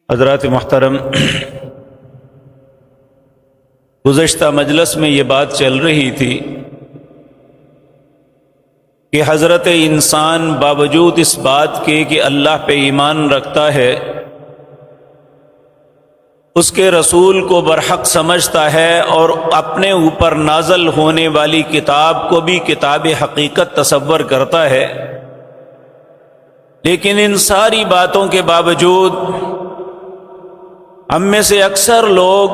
حضرات محترم، گزشتہ مجلس میں یہ بات چل رہی تھی کہ حضرت انسان باوجود اس بات کے کہ اللہ پہ ایمان رکھتا ہے، اس کے رسول کو برحق سمجھتا ہے اور اپنے اوپر نازل ہونے والی کتاب کو بھی کتاب حقیقت تصور کرتا ہے، لیکن ان ساری باتوں کے باوجود ہم میں سے اکثر لوگ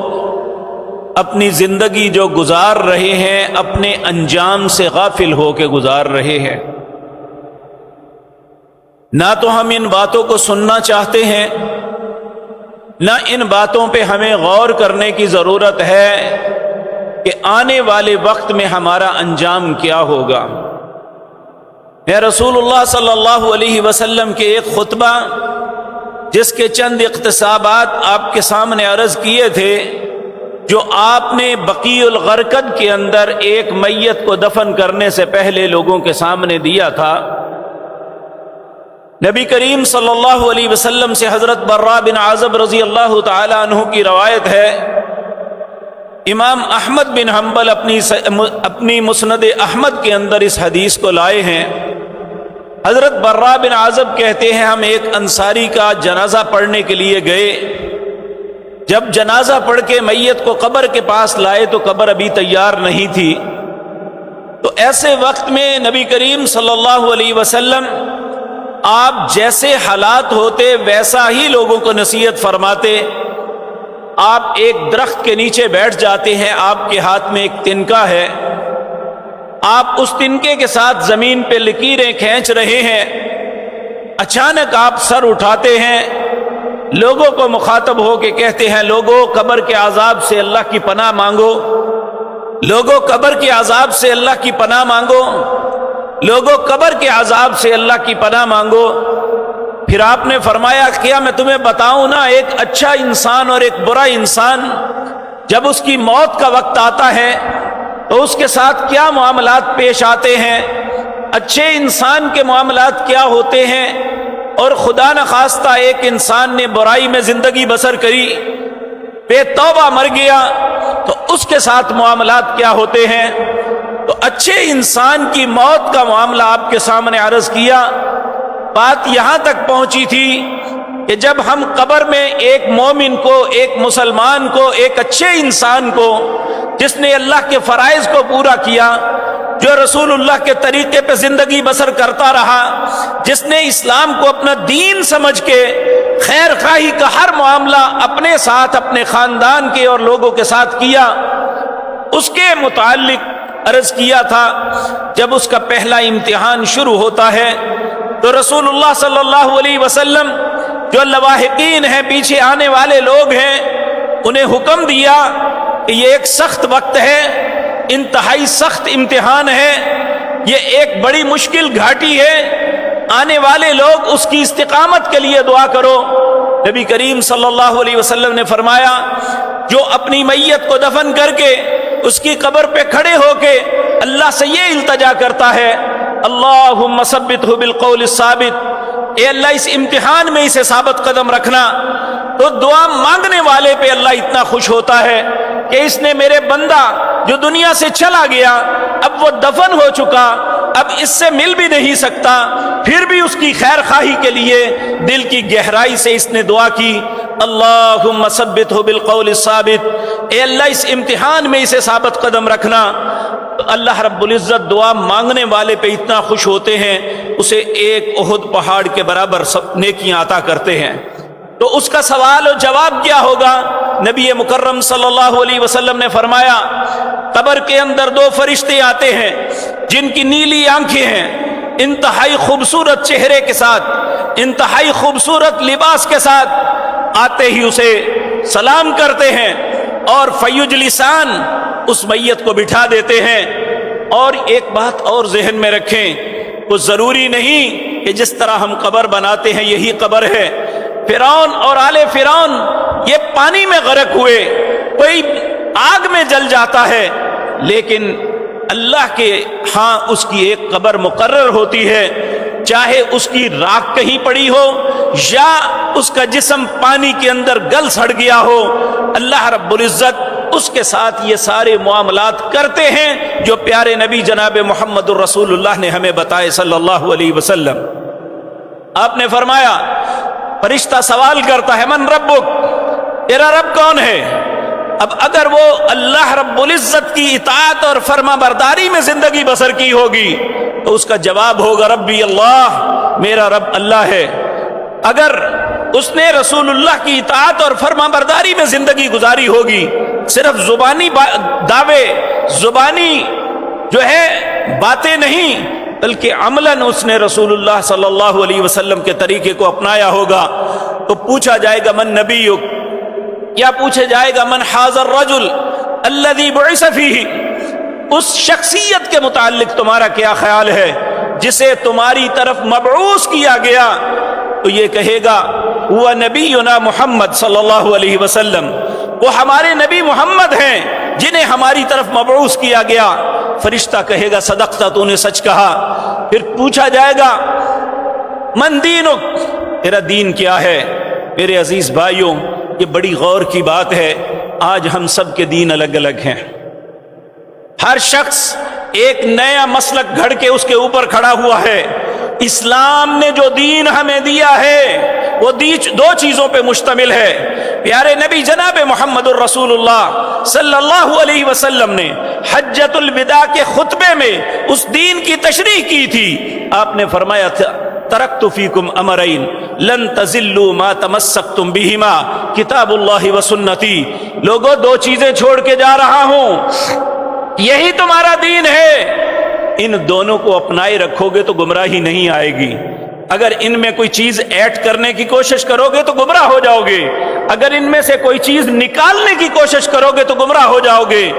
اپنی زندگی جو گزار رہے ہیں اپنے انجام سے غافل ہو کے گزار رہے ہیں۔ نہ تو ہم ان باتوں کو سننا چاہتے ہیں، نہ ان باتوں پہ ہمیں غور کرنے کی ضرورت ہے کہ آنے والے وقت میں ہمارا انجام کیا ہوگا۔ میں رسول اللہ صلی اللہ علیہ وسلم کے ایک خطبہ جس کے چند اقتباسات آپ کے سامنے عرض کیے تھے، جو آپ نے بقیع الغرقد کے اندر ایک میت کو دفن کرنے سے پہلے لوگوں کے سامنے دیا تھا، نبی کریم صلی اللہ علیہ وسلم سے حضرت براء بن عازب رضی اللہ تعالی عنہ کی روایت ہے۔ امام احمد بن حنبل اپنی مسند احمد کے اندر اس حدیث کو لائے ہیں۔ حضرت براء بن عازب کہتے ہیں، ہم ایک انصاری کا جنازہ پڑھنے کے لیے گئے۔ جب جنازہ پڑھ کے میت کو قبر کے پاس لائے تو قبر ابھی تیار نہیں تھی، تو ایسے وقت میں نبی کریم صلی اللہ علیہ وسلم آپ جیسے حالات ہوتے ویسا ہی لوگوں کو نصیحت فرماتے۔ آپ ایک درخت کے نیچے بیٹھ جاتے ہیں، آپ کے ہاتھ میں ایک تنکا ہے، آپ اس تنکے کے ساتھ زمین پہ لکیریں کھینچ رہے ہیں، اچانک آپ سر اٹھاتے ہیں، لوگوں کو مخاطب ہو کے کہتے ہیں، لوگوں قبر کے عذاب سے اللہ کی پناہ مانگو، لوگوں قبر کے عذاب سے اللہ کی پناہ مانگو، لوگوں قبر کے عذاب سے اللہ کی پناہ مانگو۔ پھر آپ نے فرمایا، کیا میں تمہیں بتاؤں نا، ایک اچھا انسان اور ایک برا انسان جب اس کی موت کا وقت آتا ہے تو اس کے ساتھ کیا معاملات پیش آتے ہیں، اچھے انسان کے معاملات کیا ہوتے ہیں، اور خدا نخواستہ ایک انسان نے برائی میں زندگی بسر کری، بے توبہ مر گیا، تو اس کے ساتھ معاملات کیا ہوتے ہیں۔ تو اچھے انسان کی موت کا معاملہ آپ کے سامنے عرض کیا۔ بات یہاں تک پہنچی تھی کہ جب ہم قبر میں ایک مومن کو، ایک مسلمان کو، ایک اچھے انسان کو جس نے اللہ کے فرائض کو پورا کیا، جو رسول اللہ کے طریقے پہ زندگی بسر کرتا رہا، جس نے اسلام کو اپنا دین سمجھ کے خیر خواہی کا ہر معاملہ اپنے ساتھ، اپنے خاندان کے اور لوگوں کے ساتھ کیا، اس کے متعلق عرض کیا تھا۔ جب اس کا پہلا امتحان شروع ہوتا ہے تو رسول اللہ صلی اللہ علیہ وسلم جو لواحقین ہیں، پیچھے آنے والے لوگ ہیں، انہیں حکم دیا کہ یہ ایک سخت وقت ہے، انتہائی سخت امتحان ہے، یہ ایک بڑی مشکل گھاٹی ہے، آنے والے لوگ اس کی استقامت کے لیے دعا کرو۔ نبی کریم صلی اللہ علیہ وسلم نے فرمایا، جو اپنی میت کو دفن کر کے اس کی قبر پہ کھڑے ہو کے اللہ سے یہ التجا کرتا ہے، اللہم ثبتہ بالقول الثابت، اے اللہ اس امتحان میں اسے ثابت قدم رکھنا، تو دعا مانگنے والے پہ اللہ اتنا خوش ہوتا ہے کہ اس نے میرے بندہ جو دنیا سے چلا گیا، اب وہ دفن ہو چکا، اب اس سے مل بھی نہیں سکتا، پھر بھی اس کی خیر خواہی کے لیے دل کی گہرائی سے اس نے دعا کی، اللہم ثبتہ بالقول الثابت، اے اللہ اس امتحان میں اسے ثابت قدم رکھنا۔ تو اللہ رب العزت دعا مانگنے والے پہ اتنا خوش ہوتے ہیں، اسے ایک احد پہاڑ کے برابر نیکیاں عطا کرتے ہیں۔ تو اس کا سوال و جواب کیا ہوگا؟ نبی مکرم صلی اللہ علیہ وسلم نے فرمایا، قبر کے اندر دو فرشتے آتے ہیں جن کی نیلی آنکھیں ہیں، انتہائی خوبصورت چہرے کے ساتھ، انتہائی خوبصورت لباس کے ساتھ، آتے ہی اسے سلام کرتے ہیں اور فیجلسان، اس میت کو بٹھا دیتے ہیں۔ اور ایک بات اور ذہن میں رکھیں، کچھ ضروری نہیں کہ جس طرح ہم قبر بناتے ہیں یہی قبر ہے۔ فرعون اور آل فرعون یہ پانی میں غرق ہوئے، کوئی آگ میں جل جاتا ہے، لیکن اللہ کے ہاں اس کی ایک قبر مقرر ہوتی ہے چاہے اس کی راکھ کہیں پڑی ہو یا اس کا جسم پانی کے اندر گل سڑ گیا ہو، اللہ رب العزت اس کے ساتھ یہ سارے معاملات کرتے ہیں جو پیارے نبی جناب محمد الرسول اللہ نے ہمیں بتائے صلی اللہ علیہ وسلم۔ آپ نے فرمایا، فرشتہ سوال کرتا ہے من ربک، تیرا رب کون ہے؟ اب اگر وہ اللہ رب العزت کی اطاعت اور فرما برداری میں زندگی بسر کی ہوگی تو اس کا جواب ہوگا ربی اللہ، میرا رب اللہ ہے۔ اگر اس نے رسول اللہ کی اطاعت اور فرما برداری میں زندگی گزاری ہوگی، صرف زبانی دعوے، زبانی جو ہے باتیں نہیں، بلکہ عملاً اس نے رسول اللہ صلی اللہ علیہ وسلم کے طریقے کو اپنایا ہوگا، تو پوچھا جائے گا من نبیک، کیا پوچھا جائے گا من حاضر الرجل الذی بعث فیہ، اس شخصیت کے متعلق تمہارا کیا خیال ہے جسے تمہاری طرف مبعوث کیا گیا؟ تو یہ کہے گا وہ نبینا محمد صلی اللہ علیہ وسلم، وہ ہمارے نبی محمد ہیں جنہیں ہماری طرف مبعوث کیا گیا۔ فرشتہ کہے گا صدقتا، تو نے سچ کہا۔ پھر پوچھا جائے گا من دینک، تیرا دین کیا ہے؟ میرے عزیز بھائیوں، یہ بڑی غور کی بات ہے، آج ہم سب کے دین الگ الگ ہیں، ہر شخص ایک نیا مسلک گھڑ کے اس کے اوپر کھڑا ہوا ہے۔ اسلام نے جو دین ہمیں دیا ہے وہ دو چیزوں پہ مشتمل ہے۔ پیارے نبی جناب محمد الرسول اللہ صلی اللہ علیہ وسلم نے حجۃ الوداع کے خطبے میں اس دین کی تشریح کی تھی۔ آپ نے فرمایا تھا ترکت فیکم امرین لن تضلوا ما تمسکتم بہما کتاب اللہ و سنتی، لوگوں دو چیزیں چھوڑ کے جا رہا ہوں، یہی تمہارا دین ہے، ان دونوں کو اپنائے رکھو گے تو گمراہی نہیں آئے گی۔ اگر ان میں کوئی چیز ایڈ کرنے کی کوشش کرو گے تو گمراہ ہو جاؤ گے، اگر ان میں سے کوئی چیز نکالنے کی کوشش کرو گے تو گمراہ ہو جاؤ گے۔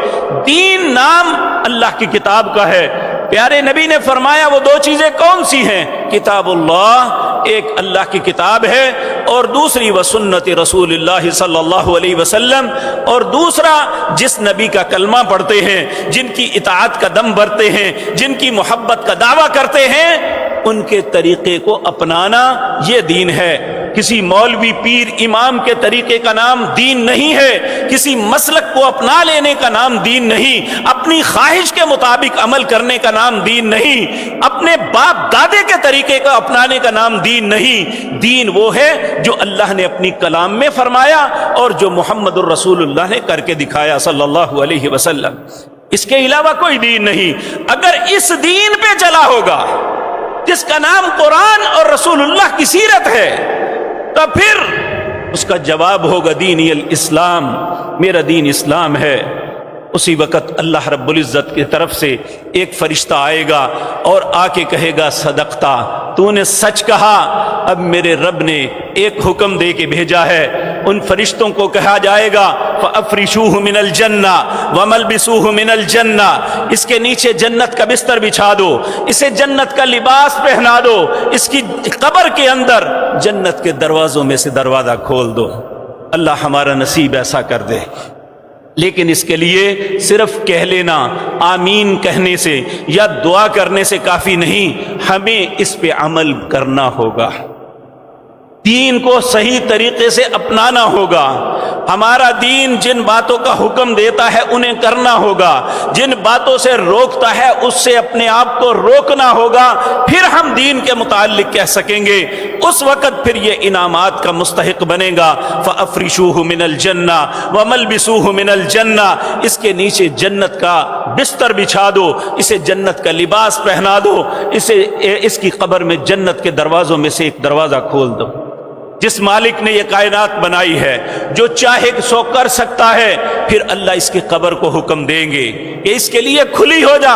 دین نام اللہ کی کتاب کا ہے۔ پیارے نبی نے فرمایا وہ دو چیزیں کون سی ہیں؟ کتاب اللہ، ایک اللہ کی کتاب ہے، اور دوسری و سنت رسول اللہ صلی اللہ علیہ وسلم، اور دوسرا جس نبی کا کلمہ پڑھتے ہیں، جن کی اطاعت کا دم بھرتے ہیں، جن کی محبت کا دعویٰ کرتے ہیں، ان کے طریقے کو اپنانا، یہ دین ہے۔ کسی مولوی پیر امام کے طریقے کا نام دین نہیں ہے، کسی مسلک کو اپنا لینے کا نام دین نہیں، اپنی خواہش کے مطابق عمل کرنے کا نام دین نہیں، اپنے باپ دادے کے طریقے کو اپنانے کا نام دین نہیں۔ دین وہ ہے جو اللہ نے اپنی کلام میں فرمایا اور جو محمد الرسول اللہ نے کر کے دکھایا صلی اللہ علیہ وسلم۔ اس کے علاوہ کوئی دین نہیں۔ اگر اس دین پہ چلا ہوگا جس کا نام قرآن اور رسول اللہ کی سیرت ہے، تو پھر اس کا جواب ہوگا دینی الاسلام، میرا دین اسلام ہے۔ اسی وقت اللہ رب العزت کی طرف سے ایک فرشتہ آئے گا اور آ کے کہے گا صدقتا، تو نے سچ کہا۔ اب میرے رب نے ایک حکم دے کے بھیجا ہے، ان فرشتوں کو کہا جائے گا فَأَفْرِشُوهُ مِنَ الْجَنَّةِ وَمَلْبِسُوهُ مِنَ الْجَنَّةِ، اس کے نیچے جنت کا بستر بچھا دو، اسے جنت کا لباس پہنا دو، اس کی قبر کے اندر جنت کے دروازوں میں سے دروازہ کھول دو۔ اللہ ہمارا نصیب ایسا کر دے۔ لیکن اس کے لیے صرف کہہ لینا، آمین کہنے سے یا دعا کرنے سے کافی نہیں، ہمیں اس پہ عمل کرنا ہوگا، دین کو صحیح طریقے سے اپنانا ہوگا۔ ہمارا دین جن باتوں کا حکم دیتا ہے انہیں کرنا ہوگا، جن باتوں سے روکتا ہے اس سے اپنے آپ کو روکنا ہوگا، پھر ہم دین کے متعلق کہہ سکیں گے۔ اس وقت پھر یہ انعامات کا مستحق بنے گا۔ فَأَفْرِشُوهُ مِنَ الْجَنَّةِ وَمَلْبِسُوهُ مِنَ الْجَنَّةِ، اس کے نیچے جنت کا بستر بچھا دو، اسے جنت کا لباس پہنا دو، اس کی قبر میں جنت کے دروازوں میں سے ایک دروازہ کھول دو۔ جس مالک نے یہ کائنات بنائی ہے، جو چاہے سو کر سکتا ہے، پھر اللہ اس کی قبر کو حکم دیں گے کہ اس کے لیے کھلی ہو جا۔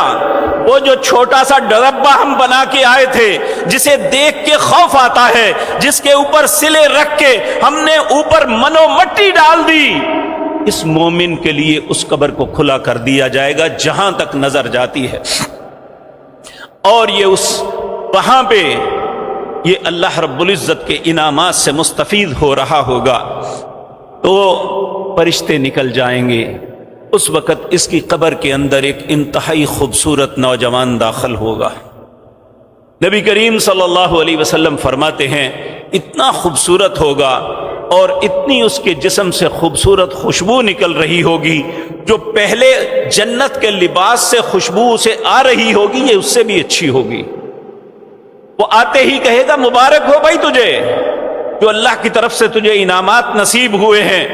وہ جو چھوٹا سا ڈربہ ہم بنا کے آئے تھے، جسے دیکھ کے خوف آتا ہے، جس کے اوپر سلے رکھ کے ہم نے اوپر منو مٹی ڈال دی، اس مومن کے لیے اس قبر کو کھلا کر دیا جائے گا جہاں تک نظر جاتی ہے، اور یہ اس وہاں پہ یہ اللہ رب العزت کے انعامات سے مستفید ہو رہا ہوگا۔ تو فرشتے نکل جائیں گے، اس وقت اس کی قبر کے اندر ایک انتہائی خوبصورت نوجوان داخل ہوگا۔ نبی کریم صلی اللہ علیہ وسلم فرماتے ہیں اتنا خوبصورت ہوگا اور اتنی اس کے جسم سے خوبصورت خوشبو نکل رہی ہوگی جو پہلے جنت کے لباس سے خوشبو اسے آ رہی ہوگی یہ اس سے بھی اچھی ہوگی۔ وہ آتے ہی کہے گا مبارک ہو بھائی تجھے جو اللہ کی طرف سے تجھے انعامات نصیب ہوئے ہیں۔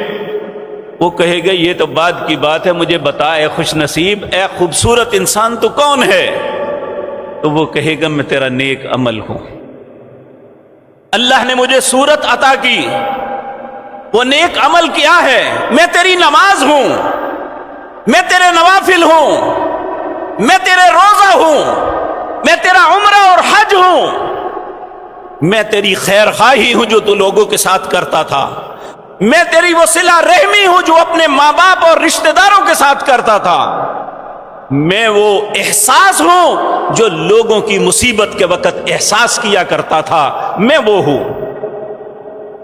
وہ کہے گا یہ تو بعد کی بات ہے، مجھے بتا اے خوش نصیب، اے خوبصورت انسان تو کون ہے؟ تو وہ کہے گا میں تیرا نیک عمل ہوں، اللہ نے مجھے صورت عطا کی، وہ نیک عمل کیا ہے؟ میں تیری نماز ہوں، میں تیرے نوافل ہوں، میں تیرے روزہ ہوں، میں تیرا عمرہ اور حج ہوں، میں تیری خیر خواہی ہوں جو تو لوگوں کے ساتھ کرتا تھا، میں تیری وہ صلہ رحمی ہوں جو اپنے ماں باپ اور رشتہ داروں کے ساتھ کرتا تھا، میں وہ احساس ہوں جو لوگوں کی مصیبت کے وقت احساس کیا کرتا تھا، میں وہ ہوں،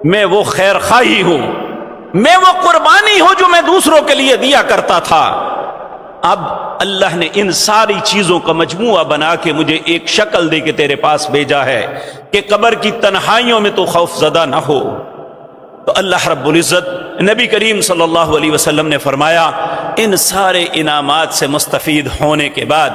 میں وہ خیر خواہی ہوں، میں وہ قربانی ہوں جو میں دوسروں کے لیے دیا کرتا تھا۔ اب اللہ نے ان ساری چیزوں کا مجموعہ بنا کے مجھے ایک شکل دے کے تیرے پاس بھیجا ہے کہ قبر کی تنہائیوں میں تو خوف زدہ نہ ہو۔ تو اللہ رب العزت نبی کریم صلی اللہ علیہ وسلم نے فرمایا ان سارے انعامات سے مستفید ہونے کے بعد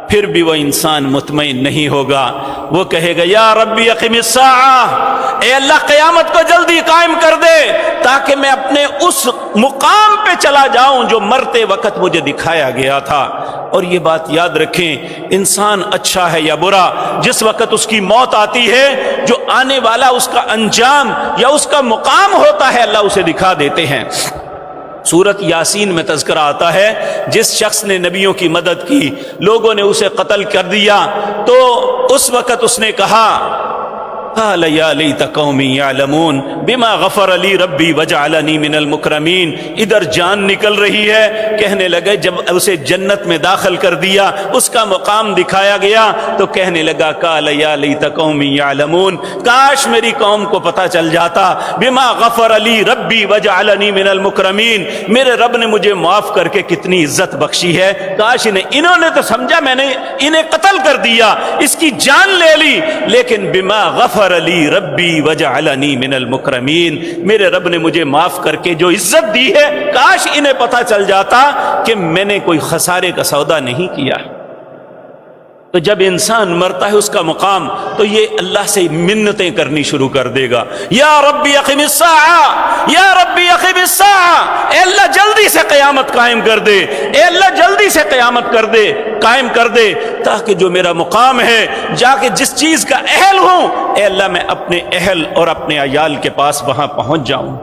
پھر بھی وہ انسان مطمئن نہیں ہوگا، وہ کہے گا یا ربی اقم الساعہ، اے اللہ قیامت کو جلدی قائم کر دے تاکہ میں اپنے اس مقام پہ چلا جاؤں جو مرتے وقت مجھے دکھایا گیا تھا۔ اور یہ بات یاد رکھیں، انسان اچھا ہے یا برا، جس وقت اس کی موت آتی ہے جو آنے والا اس کا انجام یا اس کا مقام ہوتا ہے اللہ اسے دکھا دیتے ہیں۔ سورت یاسین میں تذکرہ آتا ہے جس شخص نے نبیوں کی مدد کی، لوگوں نے اسے قتل کر دیا تو اس وقت اس نے کہا قال یا لیت قومی یعلمون بما غفر لی ربی وجعلنی من المکرمین۔ ادھر جان نکل رہی ہے، کہنے لگے جب اسے جنت میں داخل کر دیا، اس کا مقام دکھایا گیا تو کہنے لگا قال یا لیت قومی یعلمون، کاش میری قوم کو پتہ چل جاتا، بما غفر لی ربی وجعلنی من المکرمین، میرے رب نے مجھے معاف کر کے کتنی عزت بخشی ہے، کاش انہوں نے تو سمجھا میں نے انہیں قتل کر دیا، اس کی جان لے لی، لیکن بما غفر علی ربی وجعلنی من المکرمین، میرے رب نے مجھے معاف کر کے جو عزت دی ہے، کاش انہیں پتہ چل جاتا کہ میں نے کوئی خسارے کا سودا نہیں کیا۔ تو جب انسان مرتا ہے اس کا مقام تو یہ اللہ سے منتیں کرنی شروع کر دے گا، یا ربی اقم الساعہ، یا ربی اقم الساعہ، اے اللہ جلدی سے قیامت قائم کر دے، اے اللہ جلدی سے قیامت کر دے، قائم کر دے، تاکہ جو میرا مقام ہے جا کے جس چیز کا اہل ہوں، اے اللہ میں اپنے اہل اور اپنے عیال کے پاس وہاں پہنچ جاؤں۔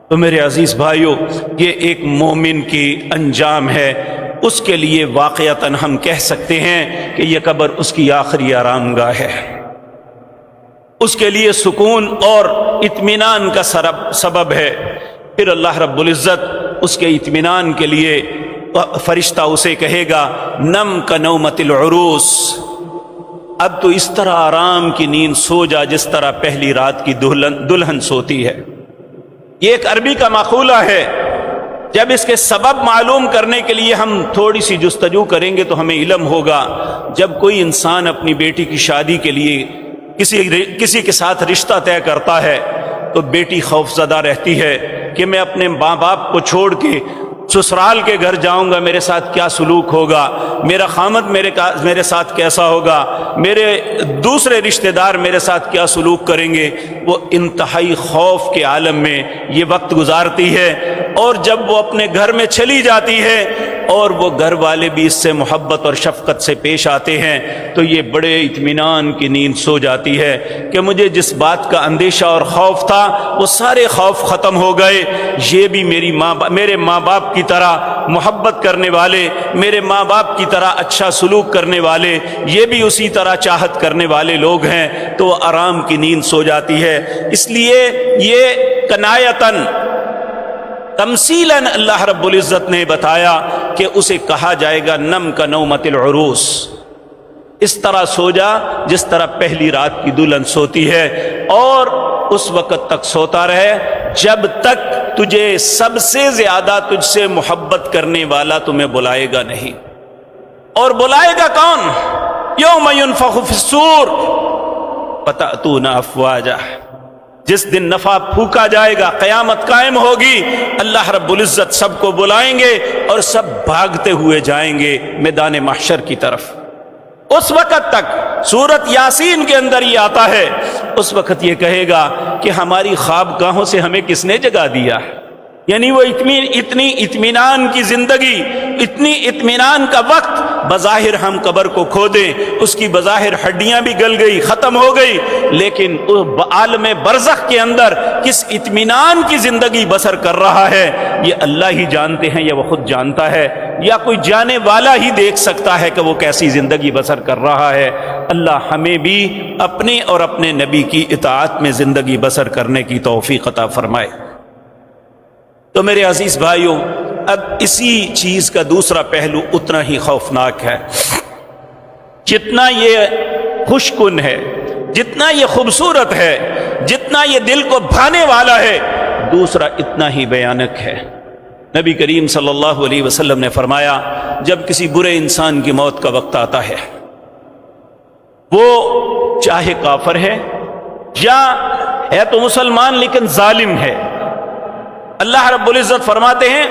تو میرے عزیز بھائیو، یہ ایک مومن کی انجام ہے، اس کے لیے واقعتاً ہم کہہ سکتے ہیں کہ یہ قبر اس کی آخری آرام گاہ ہے، اس کے لیے سکون اور اطمینان کا سبب ہے۔ پھر اللہ رب العزت اس کے اطمینان کے لیے فرشتہ اسے کہے گا نم کا نومت العروس، اب تو اس طرح آرام کی نیند سو جا جس طرح پہلی رات کی دلہن سوتی ہے۔ یہ ایک عربی کا مقولہ ہے، جب اس کے سبب معلوم کرنے کے لیے ہم تھوڑی سی جستجو کریں گے تو ہمیں علم ہوگا۔ جب کوئی انسان اپنی بیٹی کی شادی کے لیے کسی کے ساتھ رشتہ طے کرتا ہے تو بیٹی خوف زدہ رہتی ہے کہ میں اپنے ماں باپ کو چھوڑ کے سسرال کے گھر جاؤں گا، میرے ساتھ کیا سلوک ہوگا، میرا خامد میرے ساتھ کیسا ہوگا، میرے دوسرے رشتہ دار میرے ساتھ کیا سلوک کریں گے۔ وہ انتہائی خوف کے عالم میں یہ وقت گزارتی ہے، اور جب وہ اپنے گھر میں چلی جاتی ہے اور وہ گھر والے بھی اس سے محبت اور شفقت سے پیش آتے ہیں تو یہ بڑے اطمینان کی نیند سو جاتی ہے کہ مجھے جس بات کا اندیشہ اور خوف تھا وہ سارے خوف ختم ہو گئے، یہ بھی میرے ماں باپ کی طرح محبت کرنے والے، میرے ماں باپ کی طرح اچھا سلوک کرنے والے، یہ بھی اسی طرح چاہت کرنے والے لوگ ہیں، تو وہ آرام کی نیند سو جاتی ہے۔ اس لیے یہ کنایتاً تمثیلاً اللہ رب العزت نے بتایا کہ اسے کہا جائے گا نم کا نومت العروس، اس طرح سو جا جس طرح پہلی رات کی دلہن سوتی ہے، اور اس وقت تک سوتا رہے جب تک تجھے سب سے زیادہ تجھ سے محبت کرنے والا تمہیں بلائے گا نہیں۔ اور بلائے گا کون؟ یوم ینفخ فی الصور فتأتون افواجا، جس دن نفخ پھونکا جائے گا، قیامت قائم ہوگی، اللہ رب العزت سب کو بلائیں گے اور سب بھاگتے ہوئے جائیں گے میدان محشر کی طرف۔ اس وقت تک سورت یاسین کے اندر یہ آتا ہے، اس وقت یہ کہے گا کہ ہماری خوابگاہوں سے ہمیں کس نے جگا دیا؟ یعنی وہ اتنی اطمینان کی زندگی، اتنی اطمینان کا وقت، بظاہر ہم قبر کو کھودیں، اس کی بظاہر ہڈیاں بھی گل گئی، ختم ہو گئی، لیکن عالم برزخ کے اندر کس اطمینان کی زندگی بسر کر رہا ہے یہ اللہ ہی جانتے ہیں، یا وہ خود جانتا ہے، یا کوئی جانے والا ہی دیکھ سکتا ہے کہ وہ کیسی زندگی بسر کر رہا ہے۔ اللہ ہمیں بھی اپنے اور اپنے نبی کی اطاعت میں زندگی بسر کرنے کی توفیق عطا فرمائے۔ تو میرے عزیز بھائیوں، اب اسی چیز کا دوسرا پہلو اتنا ہی خوفناک ہے، جتنا یہ خوش کن ہے، جتنا یہ خوبصورت ہے، جتنا یہ دل کو بھانے والا ہے، دوسرا اتنا ہی بھیانک ہے۔ نبی کریم صلی اللہ علیہ وسلم نے فرمایا، جب کسی برے انسان کی موت کا وقت آتا ہے، وہ چاہے کافر ہے یا ہے تو مسلمان لیکن ظالم ہے، اللہ رب العزت فرماتے ہیں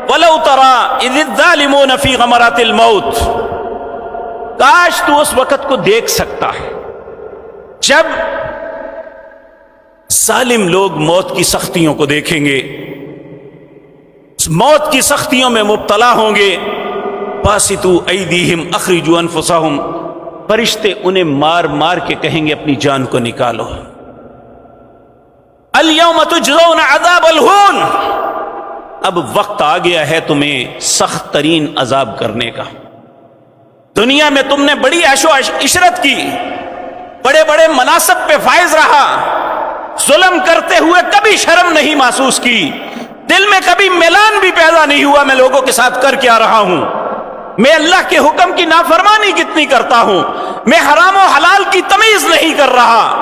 وَلَوْ تَرَىٰ إِذِ الظَّالِمُونَ فِي غَمَرَاتِ الْمَوْتِ، کاش تو اس وقت کو دیکھ سکتا ہے جب ظالم لوگ موت کی سختیوں کو دیکھیں گے، موت کی سختیوں میں مبتلا ہوں گے۔ باسطوا ایدیہم اخرجوا انفسہم، فرشتے انہیں مار مار کے کہیں گے اپنی جان کو نکالو۔ الیوم تجزون عذاب الہون، اب وقت آ گیا ہے تمہیں سخت ترین عذاب کرنے کا۔ دنیا میں تم نے بڑی عیش و عشرت کی، بڑے بڑے مناصب پہ فائز رہا، ظلم کرتے ہوئے کبھی شرم نہیں محسوس کی، دل میں کبھی میلان بھی پیدا نہیں ہوا میں لوگوں کے ساتھ کر کیا رہا ہوں، میں اللہ کے حکم کی نافرمانی کتنی کرتا ہوں، میں حرام و حلال کی تمیز نہیں کر رہا،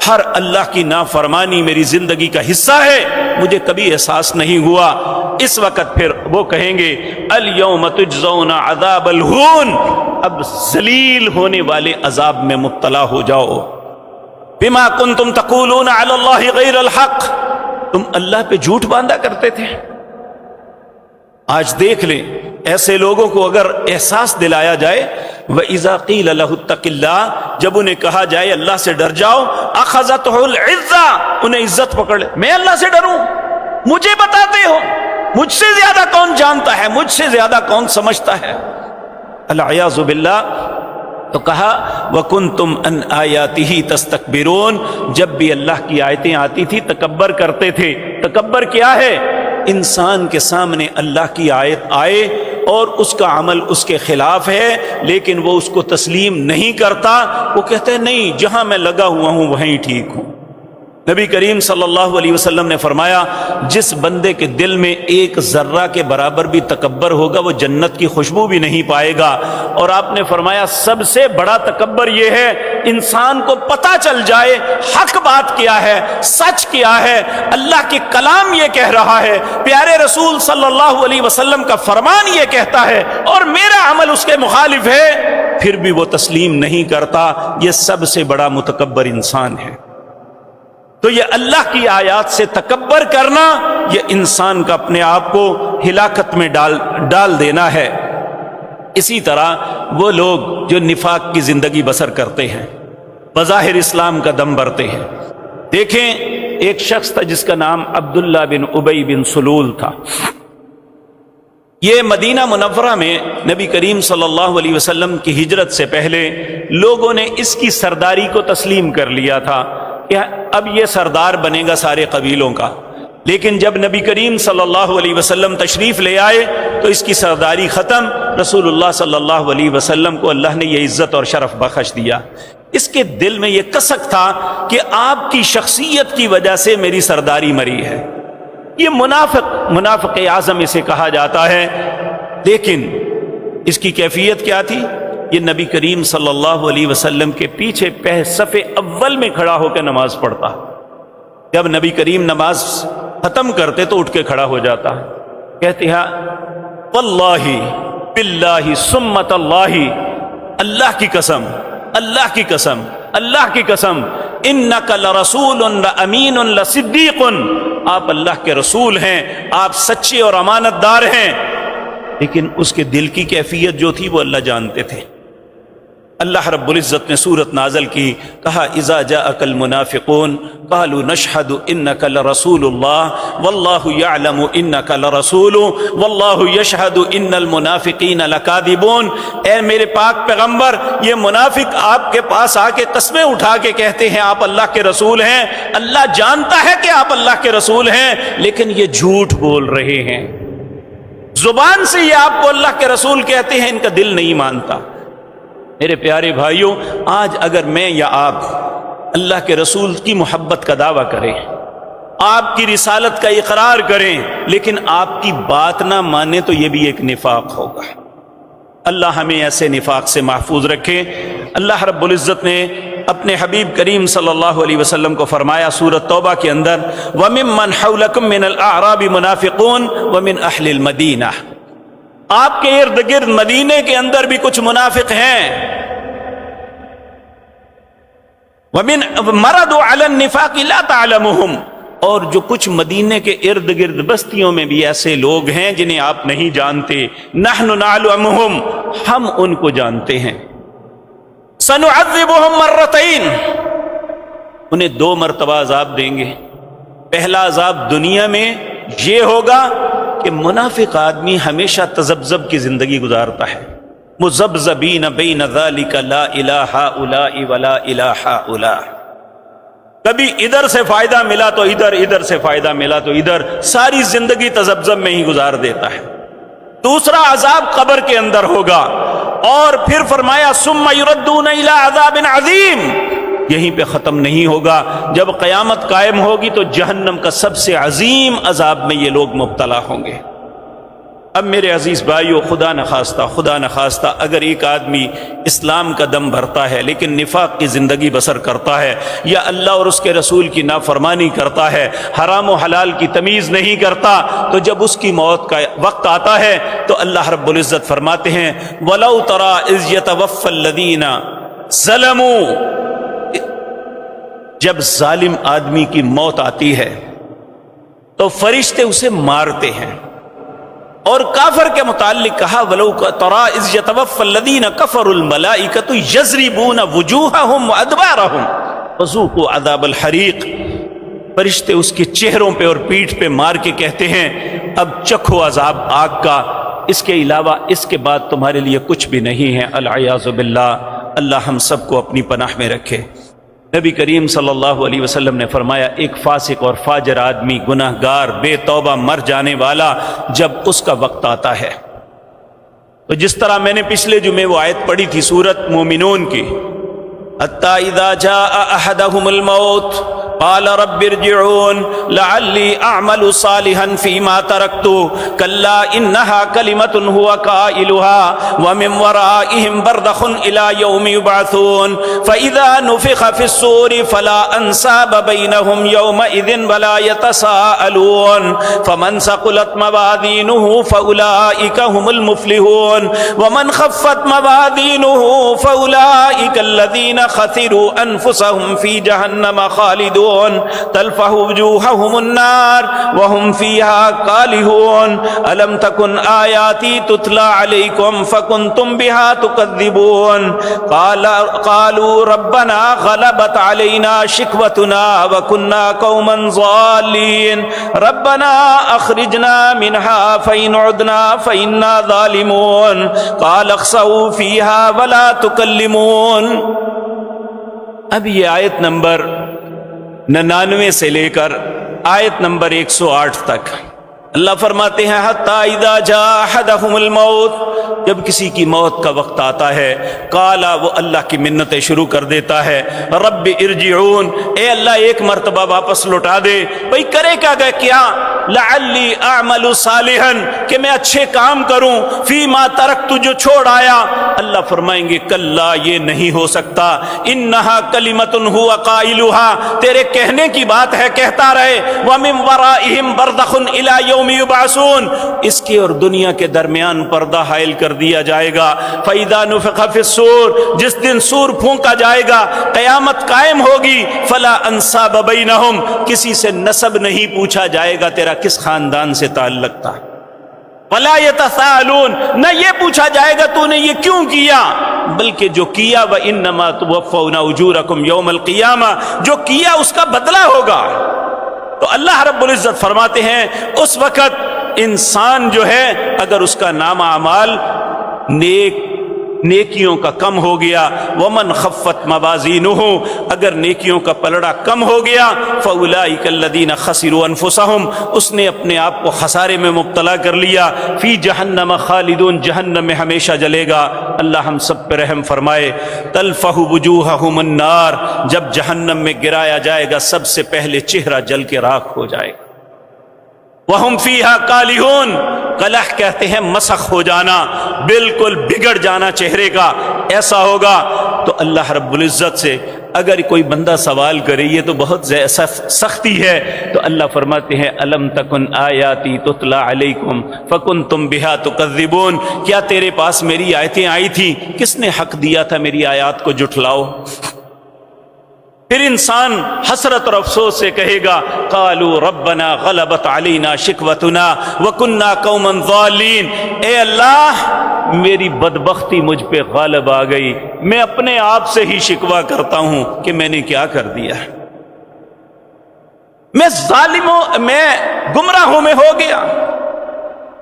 ہر اللہ کی نافرمانی میری زندگی کا حصہ ہے، مجھے کبھی احساس نہیں ہوا۔ اس وقت پھر وہ کہیں گے الیوم تجزون عذاب الہون، اب ذلیل ہونے والے عذاب میں مبتلا ہو جاؤ۔ بما کنتم تقولون علی اللہ غیر الحق، تم اللہ پہ جھوٹ باندھا کرتے تھے۔ آج دیکھ لیں ایسے لوگوں کو اگر احساس دلایا جائے، وَإِذَا قِيلَ لَهُ اتَّقِ اللَّهِ، جب انہیں کہا جائے اللہ سے ڈر جاؤ، أَخَذَتْهُ الْعِزَّةُ، انہیں عزت پکڑ لے، میں اللہ سے ڈروں، مجھے بتاتے ہو، مجھ سے زیادہ کون جانتا ہے، مجھ سے زیادہ کون سمجھتا ہے، العیاذ باللہ۔ تو کہا وَكُنْتُمْ عَنْ آیَاتِهِ تَسْتَكْبِرُونَ، جب بھی اللہ کی آیتیں آتی تھی تکبر کرتے تھے۔ تکبر کیا ہے؟ انسان کے سامنے اللہ کی آیت آئے اور اس کا عمل اس کے خلاف ہے لیکن وہ اس کو تسلیم نہیں کرتا، وہ کہتا ہے نہیں، جہاں میں لگا ہوا ہوں وہیں ٹھیک ہوں۔ نبی کریم صلی اللہ علیہ وسلم نے فرمایا جس بندے کے دل میں ایک ذرہ کے برابر بھی تکبر ہوگا وہ جنت کی خوشبو بھی نہیں پائے گا۔ اور آپ نے فرمایا سب سے بڑا تکبر یہ ہے انسان کو پتہ چل جائے حق بات کیا ہے، سچ کیا ہے، اللہ کے کلام یہ کہہ رہا ہے، پیارے رسول صلی اللہ علیہ وسلم کا فرمان یہ کہتا ہے اور میرا عمل اس کے مخالف ہے، پھر بھی وہ تسلیم نہیں کرتا، یہ سب سے بڑا متکبر انسان ہے۔ تو یہ اللہ کی آیات سے تکبر کرنا، یہ انسان کا اپنے آپ کو ہلاکت میں ڈال دینا ہے۔ اسی طرح وہ لوگ جو نفاق کی زندگی بسر کرتے ہیں، بظاہر اسلام کا دم بھرتے ہیں۔ دیکھیں ایک شخص تھا جس کا نام عبداللہ بن ابی بن سلول تھا۔ یہ مدینہ منورہ میں نبی کریم صلی اللہ علیہ وسلم کی ہجرت سے پہلے لوگوں نے اس کی سرداری کو تسلیم کر لیا تھا کہ اب یہ سردار بنے گا سارے قبیلوں کا، لیکن جب نبی کریم صلی اللہ علیہ وسلم تشریف لے آئے تو اس کی سرداری ختم، رسول اللہ صلی اللہ علیہ وسلم کو اللہ نے یہ عزت اور شرف بخش دیا۔ اس کے دل میں یہ کسک تھا کہ آپ کی شخصیت کی وجہ سے میری سرداری مری ہے۔ یہ منافق اعظم اسے کہا جاتا ہے، لیکن اس کی کیفیت کیا تھی؟ یہ نبی کریم صلی اللہ علیہ وسلم کے پیچھے صف اول میں کھڑا ہو کے نماز پڑھتا، جب نبی کریم نماز ختم کرتے تو اٹھ کے کھڑا ہو جاتا، کہتے ہیں واللہ باللہ سمت اللہ اللہ کی قسم، اللہ کی قسم، اللہ کی قسم، انک لرسول لامین لصدیق، آپ اللہ کے رسول ہیں، آپ سچے اور امانت دار ہیں۔ لیکن اس کے دل کی کیفیت جو تھی وہ اللہ جانتے تھے۔ اللہ رب العزت نے سورت نازل کی، کہا اذا جاءک المنافقون قالوا نشهد انک لرسول اللہ واللہ یعلم انک لرسول واللہ یشہد ان المنافقین لکاذبون۔ اے میرے پاک پیغمبر، یہ منافق آپ کے پاس آ کے قسمیں اٹھا کے کہتے ہیں آپ اللہ کے رسول ہیں، اللہ جانتا ہے کہ آپ اللہ کے رسول ہیں، لیکن یہ جھوٹ بول رہے ہیں۔ زبان سے یہ آپ کو اللہ کے رسول کہتے ہیں، ان کا دل نہیں مانتا۔ میرے پیارے بھائیوں، آج اگر میں یا آپ اللہ کے رسول کی محبت کا دعویٰ کریں، آپ کی رسالت کا اقرار کریں، لیکن آپ کی بات نہ مانے تو یہ بھی ایک نفاق ہوگا۔ اللہ ہمیں ایسے نفاق سے محفوظ رکھے۔ اللہ رب العزت نے اپنے حبیب کریم صلی اللہ علیہ وسلم کو فرمایا سورۃ توبہ کے اندر، وَمِمَّنْ حَوْلَكُم مِّنَ الْأَعْرَابِ مُنَافِقُونَ وَمِنْ أَهْلِ الْمَدِينَةِ، آپ کے ارد گرد مدینے کے اندر بھی کچھ منافق ہیں۔ وَمِنْ مَرَضُوا عَلَى النِّفَاقِ لَا تَعْلَمُهُمْ، اور جو کچھ مدینے کے ارد گرد بستیوں میں بھی ایسے لوگ ہیں جنہیں آپ نہیں جانتے، نَحْنُ نَعْلَمُهُمْ، ہم ان کو جانتے ہیں۔ سَنُعَذِّبُهُمْ مَرَّتَيْنِ، انہیں 2 مرتبہ عذاب دیں گے۔ پہلا عذاب دنیا میں یہ ہوگا کہ منافق آدمی ہمیشہ تذبذب کی زندگی گزارتا ہے، مذبذبین بین ذالک لا الہ ہؤلاء ولا الہ ہؤلاء، کبھی ادھر سے فائدہ ملا تو ادھر، ادھر سے فائدہ ملا تو ادھر، ساری زندگی تذبذب میں ہی گزار دیتا ہے۔ دوسرا عذاب قبر کے اندر ہوگا، اور پھر فرمایا ثم یردون الی عذاب عظیم، یہیں پہ ختم نہیں ہوگا، جب قیامت قائم ہوگی تو جہنم کا سب سے عظیم عذاب میں یہ لوگ مبتلا ہوں گے۔ اب میرے عزیز بھائیو، خدا نخواستہ اگر ایک آدمی اسلام کا دم بھرتا ہے لیکن نفاق کی زندگی بسر کرتا ہے، یا اللہ اور اس کے رسول کی نافرمانی کرتا ہے، حرام و حلال کی تمیز نہیں کرتا، تو جب اس کی موت کا وقت آتا ہے تو اللہ رب العزت فرماتے ہیں وَلَوْ تَرَىٰ إِذْ يَتَوَفَّى الَّذِينَ ظَلَمُوا، جب ظالم آدمی کی موت آتی ہے تو فرشتے اسے مارتے ہیں۔ اور کافر کے متعلق کہا وَلَوْ تَرَىٰ إِذْ يَتَوَفَّى الَّذِينَ كَفَرُوا الْمَلَائِكَةُ يَضْرِبُونَ وُجُوهَهُمْ وَأَدْبَارَهُمْ فَذُوقُوا عَذَابَ الْحَرِيقِ، فرشتے اس کے چہروں پہ اور پیٹھ پہ مار کے کہتے ہیں اب چکھو عذاب آگ کا، اس کے علاوہ اس کے بعد تمہارے لیے کچھ بھی نہیں ہے۔ العیاذ باللہ، اللہ ہم سب کو اپنی پناہ میں رکھے۔ نبی کریم صلی اللہ علیہ وسلم نے فرمایا ایک فاسق اور فاجر آدمی، گناہ گار، بے توبہ، مر جانے والا، جب اس کا وقت آتا ہے تو جس طرح میں نے پچھلے جمعے وہ آیت پڑھی تھی سورۃ مومنون کی، حتی اذا جاء احدهم الموت قال رب ارجعون لعلی اعمل صالحا فيما تركت كلا انها كلمة هو قائلها ومن ورائهم برزخ الى يوم يبعثون فاذا نفخ في الصور فلا انساب بينهم يومئذ ولا يتساءلون فمن ثقلت موازينه فاولئك هم المفلحون ومن خفت موازينه فاولئك الذين خسروا انفسهم في جهنم خالدون تلفح وجوههم النار وهم فيها كالحون ألم تكن آياتي تتلى عليكم فكنتم بها تكذبون قالوا ربنا غلبت علينا شقوتنا وكنا قوما ضالين ربنا أخرجنا منها فإن عدنا فإنا ظالمون قال اخسئوا فيها ولا تكلمون۔ اب یہ آیت نمبر 99 سے لے کر آیت نمبر 108 تک اللہ فرماتے ہیں حتی اذا جاء احدهم الموت، جب کسی کی موت کا وقت آتا ہے، قالا، وہ اللہ کی منتیں شروع کر دیتا ہے، رب ارجعون، اے اللہ ایک مرتبہ واپس لوٹا دے۔ بھئی کرے کیا لعلی اعمل صالحا، کہ میں اچھے کام کروں، فیما ترکت، جو چھوڑ آیا۔ اللہ فرمائیں گے کلا، یہ نہیں ہو سکتا، انہا کلمۃ هو قائلها، تیرے کہنے کی بات ہے، کہتا رہے، ومن ورائہم برزخ الی یوم یبعثون، اس کے اور دنیا کے درمیان پردہ حائل کر کر دیا جائے گا۔ فَإِذَا نُفِخَ فِي الصُّورِ، جس دن سور پھونکا جائے گا، قیامت قائم ہوگی، فَلَا أَنْسَابَ بَيْنَهُمْ، کسی سے نسب نہیں پوچھا جائے گا تیرا کس خاندان سے تعلق تھا۔ وَلَا يَتَسَاءَلُونَ، نہ یہ پوچھا جائے گا تو نے یہ کیوں کیا، بلکہ جو کیا وَإِنَّمَا تُوَفَّوْنَ أُجُورَكُمْ يَوْمَ الْقِيَامَةِ، جو کیا اس کا بدلہ ہوگا۔ تو اللہ رب العزت فرماتے ہیں اس وقت انسان جو ہے اگر اس کا نام اعمال نیکیوں کا کم ہو گیا، ومن خفت موازینہ، اگر نیکیوں کا پلڑا کم ہو گیا، فاولئک الذین خسروا انفسہم، اس نے اپنے آپ کو خسارے میں مبتلا کر لیا، فی جہنم خالدون، جہنم میں ہمیشہ جلے گا۔ اللہ ہم سب پہ رحم فرمائے۔ تلفح وجوہہم النار، جب جہنم میں گرایا جائے گا سب سے پہلے چہرہ جل کے راکھ ہو جائے گا۔ وَهُمْ فِيهَا كَالِحُونَ، قلح کہتے ہیں مسخ ہو جانا، بالکل بگڑ جانا چہرے کا، ایسا ہوگا۔ تو اللہ رب العزت سے اگر کوئی بندہ سوال کرے یہ تو بہت سختی ہے، تو اللہ فرماتے ہیں أَلَمْ تَكُنْ آيَاتِي تُتْلَى عَلَيْكُمْ فَكُنْتُمْ بِهَا تُكَذِّبُونَ، کیا تیرے پاس میری آیتیں آئی تھی، کس نے حق دیا تھا میری آیات کو جھٹلاؤ؟ پھر انسان حسرت اور افسوس سے کہے گا قالوا ربنا غلبت علینا شکوتنا وکنا قوما ضالین، اے اللہ میری بدبختی مجھ پہ غالب آ گئی، میں اپنے آپ سے ہی شکوہ کرتا ہوں کہ میں نے کیا کر دیا، میں ظالموں میں گمراہوں میں ہو گیا۔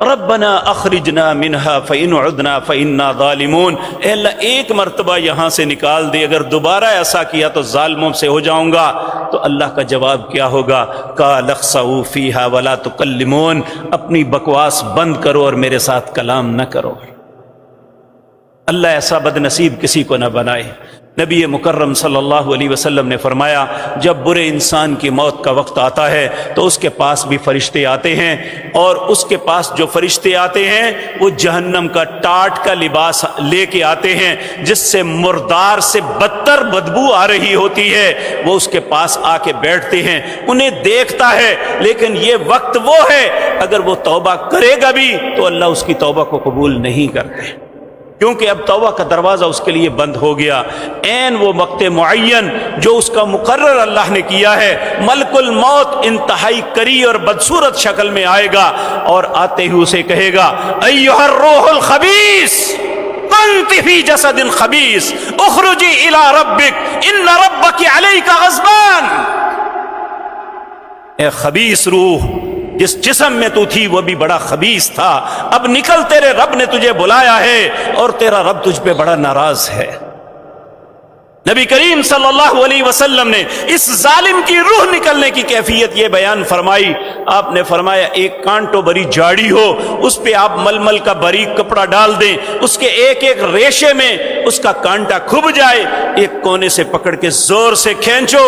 ربنا اخرجنا منها فإن عدنا فإنا ظالمون، اے اللہ ایک مرتبہ یہاں سے نکال دے، اگر دوبارہ ایسا کیا تو ظالموں سے ہو جاؤں گا۔ تو اللہ کا جواب کیا ہوگا؟ قال اخسئوا فيها ولا تكلمون، اپنی بکواس بند کرو اور میرے ساتھ کلام نہ کرو۔ اللہ ایسا بد نصیب کسی کو نہ بنائے۔ نبی مکرم صلی اللہ علیہ وسلم نے فرمایا جب برے انسان کی موت کا وقت آتا ہے تو اس کے پاس بھی فرشتے آتے ہیں، اور اس کے پاس جو فرشتے آتے ہیں وہ جہنم کا ٹاٹ کا لباس لے کے آتے ہیں جس سے مردار سے بدتر بدبو آ رہی ہوتی ہے، وہ اس کے پاس آ کے بیٹھتے ہیں، انہیں دیکھتا ہے، لیکن یہ وقت وہ ہے اگر وہ توبہ کرے گا بھی تو اللہ اس کی توبہ کو قبول نہیں کرتے، کیونکہ اب توبہ کا دروازہ اس کے لیے بند ہو گیا۔ عین وہ وقت معین جو اس کا مقرر اللہ نے کیا ہے، ملک الموت انتہائی کری اور بدصورت شکل میں آئے گا، اور آتے ہی اسے کہے گا ایھا الروح الخبیث کنت فی جسد خبیث اخرجی الی ربک ان ربک علیک غضبان، اے خبیث روح، جس جسم میں تو تھی وہ بھی بڑا خبیث تھا، اب نکل، تیرے رب نے تجھے بلایا ہے اور تیرا رب تجھ پہ بڑا ناراض ہے۔ نبی کریم صلی اللہ علیہ وسلم نے اس ظالم کی روح نکلنے کی کیفیت یہ بیان فرمائی۔ آپ نے فرمایا ایک کانٹوں بری جاڑی ہو، اس پہ آپ ململ کا باریک کپڑا ڈال دیں، اس کے ایک ایک ریشے میں اس کا کانٹا کھب جائے، ایک کونے سے پکڑ کے زور سے کھینچو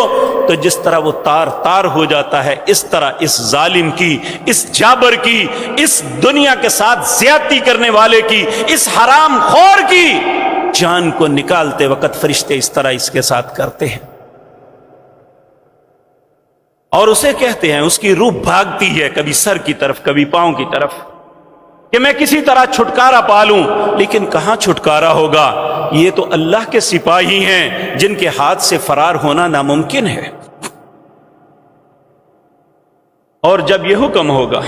تو جس طرح وہ تار تار ہو جاتا ہے، اس طرح اس ظالم کی، اس جابر کی، اس دنیا کے ساتھ زیادتی کرنے والے کی، اس حرام خور کی جان کو نکالتے وقت فرشتے اس طرح اس کے ساتھ کرتے ہیں، اور اسے کہتے ہیں، اس کی روح بھاگتی ہے کبھی سر کی طرف کبھی پاؤں کی طرف کہ میں کسی طرح چھٹکارا پالوں، لیکن کہاں چھٹکارا ہوگا، یہ تو اللہ کے سپاہی ہیں جن کے ہاتھ سے فرار ہونا ناممکن ہے۔ اور جب یہ حکم ہوگا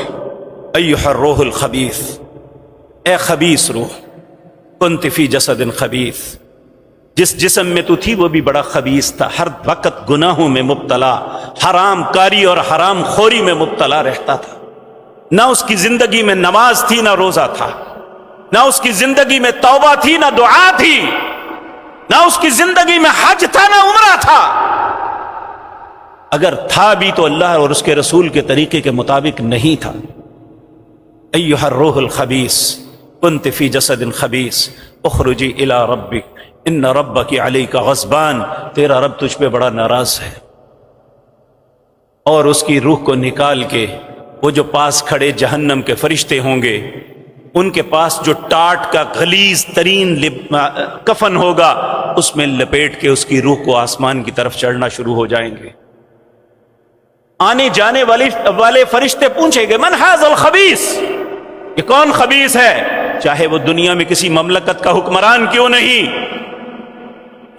ایھا الروح الخبیث، اے خبیث روح، کنت فی جسد خبیث، جس جسم میں تو تھی وہ بھی بڑا خبیث تھا، ہر وقت گناہوں میں مبتلا، حرام کاری اور حرام خوری میں مبتلا رہتا تھا، نہ اس کی زندگی میں نماز تھی نہ روزہ تھا، نہ اس کی زندگی میں توبہ تھی نہ دعا تھی، نہ اس کی زندگی میں حج تھا نہ عمرہ تھا، اگر تھا بھی تو اللہ اور اس کے رسول کے طریقے کے مطابق نہیں تھا۔ ایھا الروح الخبیث کنت فی جسد خبیث اخرجی الی ربک ان ربک علیک غضبان، تیرا رب تجھ پہ بڑا ناراض ہے۔ اور اس کی روح کو نکال کے وہ جو پاس کھڑے جہنم کے فرشتے ہوں گے، ان کے پاس جو ٹاٹ کا غلیظ ترین کفن ہوگا اس میں لپیٹ کے اس کی روح کو آسمان کی طرف چڑھنا شروع ہو جائیں گے۔ آنے جانے والے فرشتے پوچھیں گے من ھذا الخبیث، یہ کون خبیث ہے؟ چاہے وہ دنیا میں کسی مملکت کا حکمران کیوں نہیں،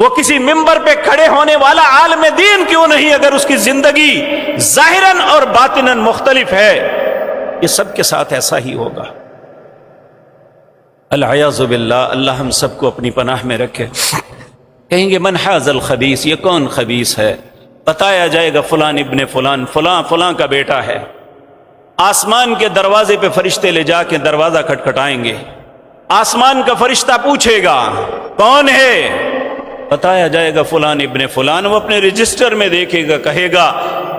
وہ کسی ممبر پہ کھڑے ہونے والا عالم دین کیوں نہیں، اگر اس کی زندگی ظاہراً اور باطناً مختلف ہے، یہ سب کے ساتھ ایسا ہی ہوگا۔ العیاذ باللہ، اللہ ہم سب کو اپنی پناہ میں رکھے۔ کہیں گے من حاذ الخبیث، یہ کون خبیث ہے؟ بتایا جائے گا فلان ابن فلان، فلاں فلاں کا بیٹا ہے۔ آسمان کے دروازے پہ فرشتے لے جا کے دروازہ کھٹکھٹائیں گے، آسمان کا فرشتہ پوچھے گا کون ہے؟ بتایا جائے گا فلان ابن فلان، وہ اپنے رجسٹر میں دیکھے گا، کہے گا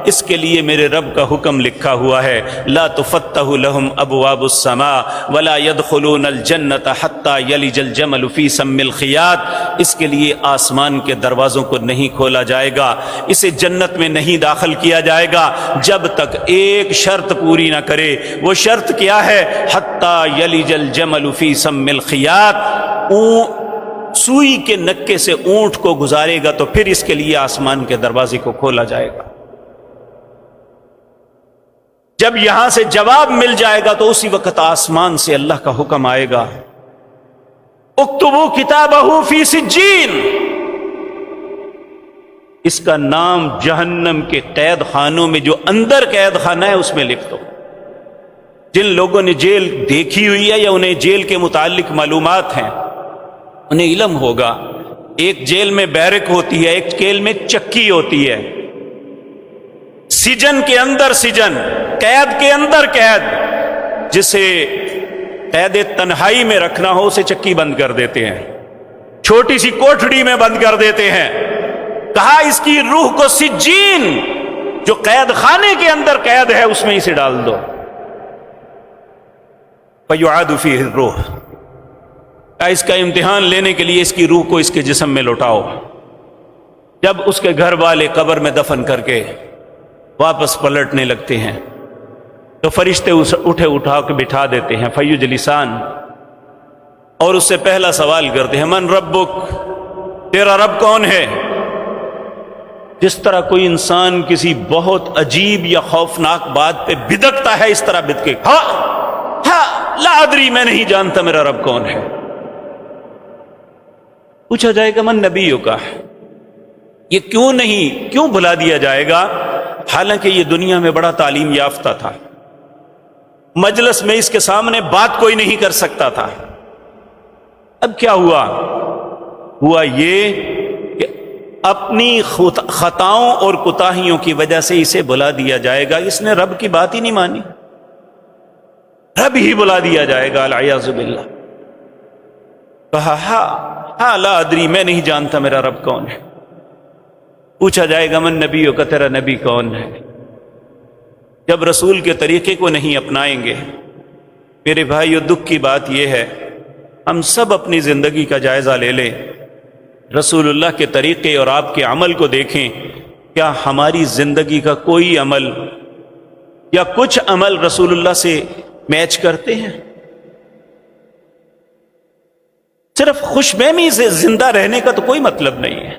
اس کے لیے میرے رب کا حکم لکھا ہوا ہے، لا تفتح لهم ابواب السماء ولا يدخلون الجنة حتى يلج الجمل في سم الخياط، اس کے لیے آسمان کے دروازوں کو نہیں کھولا جائے گا، اسے جنت میں نہیں داخل کیا جائے گا جب تک ایک شرط پوری نہ کرے۔ وہ شرط کیا ہے؟ حتى يلج الجمل في سم الخياط، سوئی کے نکے سے اونٹ کو گزارے گا تو پھر اس کے لیے آسمان کے دروازے کو کھولا جائے گا۔ جب یہاں سے جواب مل جائے گا تو اسی وقت آسمان سے اللہ کا حکم آئے گا، اکتبوا کتابہ فی سجین، اس کا نام جہنم کے قید خانوں میں، جو اندر قید خانہ ہے اس میں لکھ دو۔ جن لوگوں نے جیل دیکھی ہوئی ہے یا انہیں جیل کے متعلق معلومات ہیں، انہیں علم ہوگا، ایک جیل میں بیرک ہوتی ہے، ایک جیل میں چکی ہوتی ہے، سجن کے اندر سجن، قید کے اندر قید، جسے قید تنہائی میں رکھنا ہو اسے چکی بند کر دیتے ہیں، چھوٹی سی کوٹھڑی میں بند کر دیتے ہیں۔ کہا اس کی روح کو سجین، جو قید خانے کے اندر قید ہے، اس میں اسے ڈال دو۔ فَيُعَادُ فِيهِ الرُّوحُ، اس کا امتحان لینے کے لیے اس کی روح کو اس کے جسم میں لوٹاؤ۔ جب اس کے گھر والے قبر میں دفن کر کے واپس پلٹنے لگتے ہیں تو فرشتے اٹھا کے بٹھا دیتے ہیں، فیجلسان، اور اس سے پہلا سوال کرتے ہیں من ربک، تیرا رب کون ہے؟ جس طرح کوئی انسان کسی بہت عجیب یا خوفناک بات پہ بدکتا ہے، اس طرح بدکے ہاں لا ادری، میں نہیں جانتا میرا رب کون ہے۔ پوچھا جائے گا من نبیوں کا، یہ کیوں بھلا دیا جائے گا؟ حالانکہ یہ دنیا میں بڑا تعلیم یافتہ تھا، مجلس میں اس کے سامنے بات کوئی نہیں کر سکتا تھا۔ اب کیا ہوا یہ کہ اپنی خطاؤں اور کوتاہیوں کی وجہ سے اسے بلا دیا جائے گا، اس نے رب کی بات ہی نہیں مانی، رب ہی بلا دیا جائے گا، العیاذ باللہ۔ کہا ہاں لا ادری، میں نہیں جانتا میرا رب کون ہے۔ پوچھا جائے گا من نبیوں کا، تیرا نبی کون ہے؟ جب رسول کے طریقے کو نہیں اپنائیں گے، میرے بھائیو دکھ کی بات یہ ہے، ہم سب اپنی زندگی کا جائزہ لے لیں، رسول اللہ کے طریقے اور آپ کے عمل کو دیکھیں، کیا ہماری زندگی کا کوئی عمل یا کچھ عمل رسول اللہ سے میچ کرتے ہیں؟ صرف خوش بہمی سے زندہ رہنے کا تو کوئی مطلب نہیں ہے۔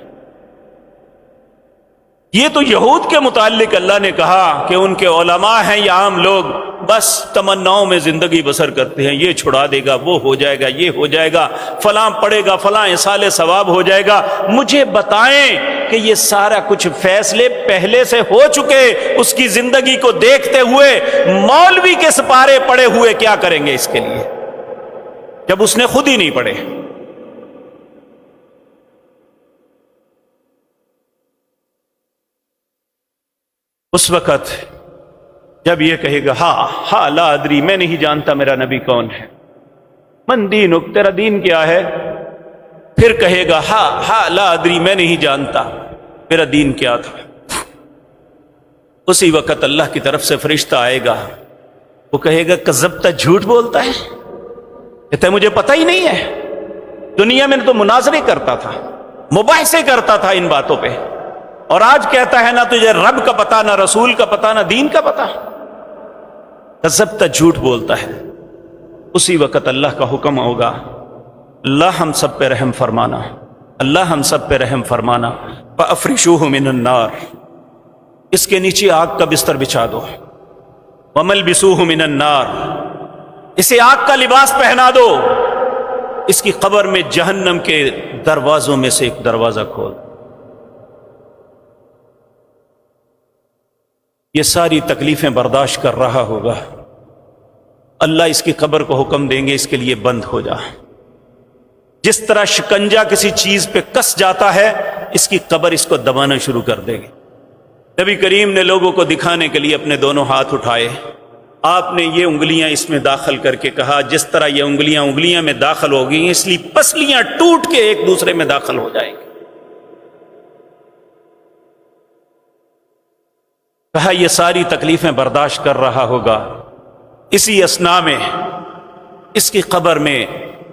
یہ تو یہود کے متعلق اللہ نے کہا کہ ان کے علماء ہیں یا عام لوگ بس تمناؤں میں زندگی بسر کرتے ہیں، یہ چھڑا دے گا، وہ ہو جائے گا، یہ ہو جائے گا، فلاں پڑے گا، فلاں اصال ثواب ہو جائے گا۔ مجھے بتائیں کہ یہ سارا کچھ فیصلے پہلے سے ہو چکے، اس کی زندگی کو دیکھتے ہوئے مولوی کے سپارے پڑے ہوئے کیا کریں گے اس کے لیے، جب اس نے خود ہی نہیں پڑھے؟ اس وقت جب یہ کہے گا ہاں لا ادری، میں نہیں جانتا میرا نبی کون ہے، من دینک، تیرا دین کیا ہے؟ پھر کہے گا ہاں لا ادری، میں نہیں جانتا میرا دین کیا تھا۔ اسی وقت اللہ کی طرف سے فرشتہ آئے گا، وہ کہے گا کذبتا، جھوٹ بولتا ہے، کہتا ہے مجھے پتہ ہی نہیں ہے، دنیا میں تو مناظرے کرتا تھا، مباحثے کرتا تھا ان باتوں پہ، اور آج کہتا ہے نہ تجھے رب کا پتہ، نہ رسول کا پتہ، نہ دین کا پتہ، کذبتا، جھوٹ بولتا ہے۔ اسی وقت اللہ کا حکم ہوگا، اللہ ہم سب پہ رحم فرمانا، اللہ ہم سب پہ رحم فرمانا، فَأَفْرِشُوهُ مِنَ النَّارِ، اس کے نیچے آگ کا بستر بچھا دو، وَمَلْبِسُوهُ مِنَ النَّارِ، اسے آگ کا لباس پہنا دو، اس کی قبر میں جہنم کے دروازوں میں سے ایک دروازہ کھول۔ یہ ساری تکلیفیں برداشت کر رہا ہوگا، اللہ اس کی قبر کو حکم دیں گے اس کے لیے بند ہو جا۔ جس طرح شکنجا کسی چیز پہ کس جاتا ہے، اس کی قبر اس کو دبانا شروع کر دے گی۔ نبی کریم نے لوگوں کو دکھانے کے لیے اپنے دونوں ہاتھ اٹھائے، آپ نے یہ انگلیاں اس میں داخل کر کے کہا جس طرح یہ انگلیاں میں داخل ہو گئی، اس لیے پسلیاں ٹوٹ کے ایک دوسرے میں داخل ہو جائیں گی۔ کہا یہ ساری تکلیفیں برداشت کر رہا ہوگا، اسی اثناء میں اس کی قبر میں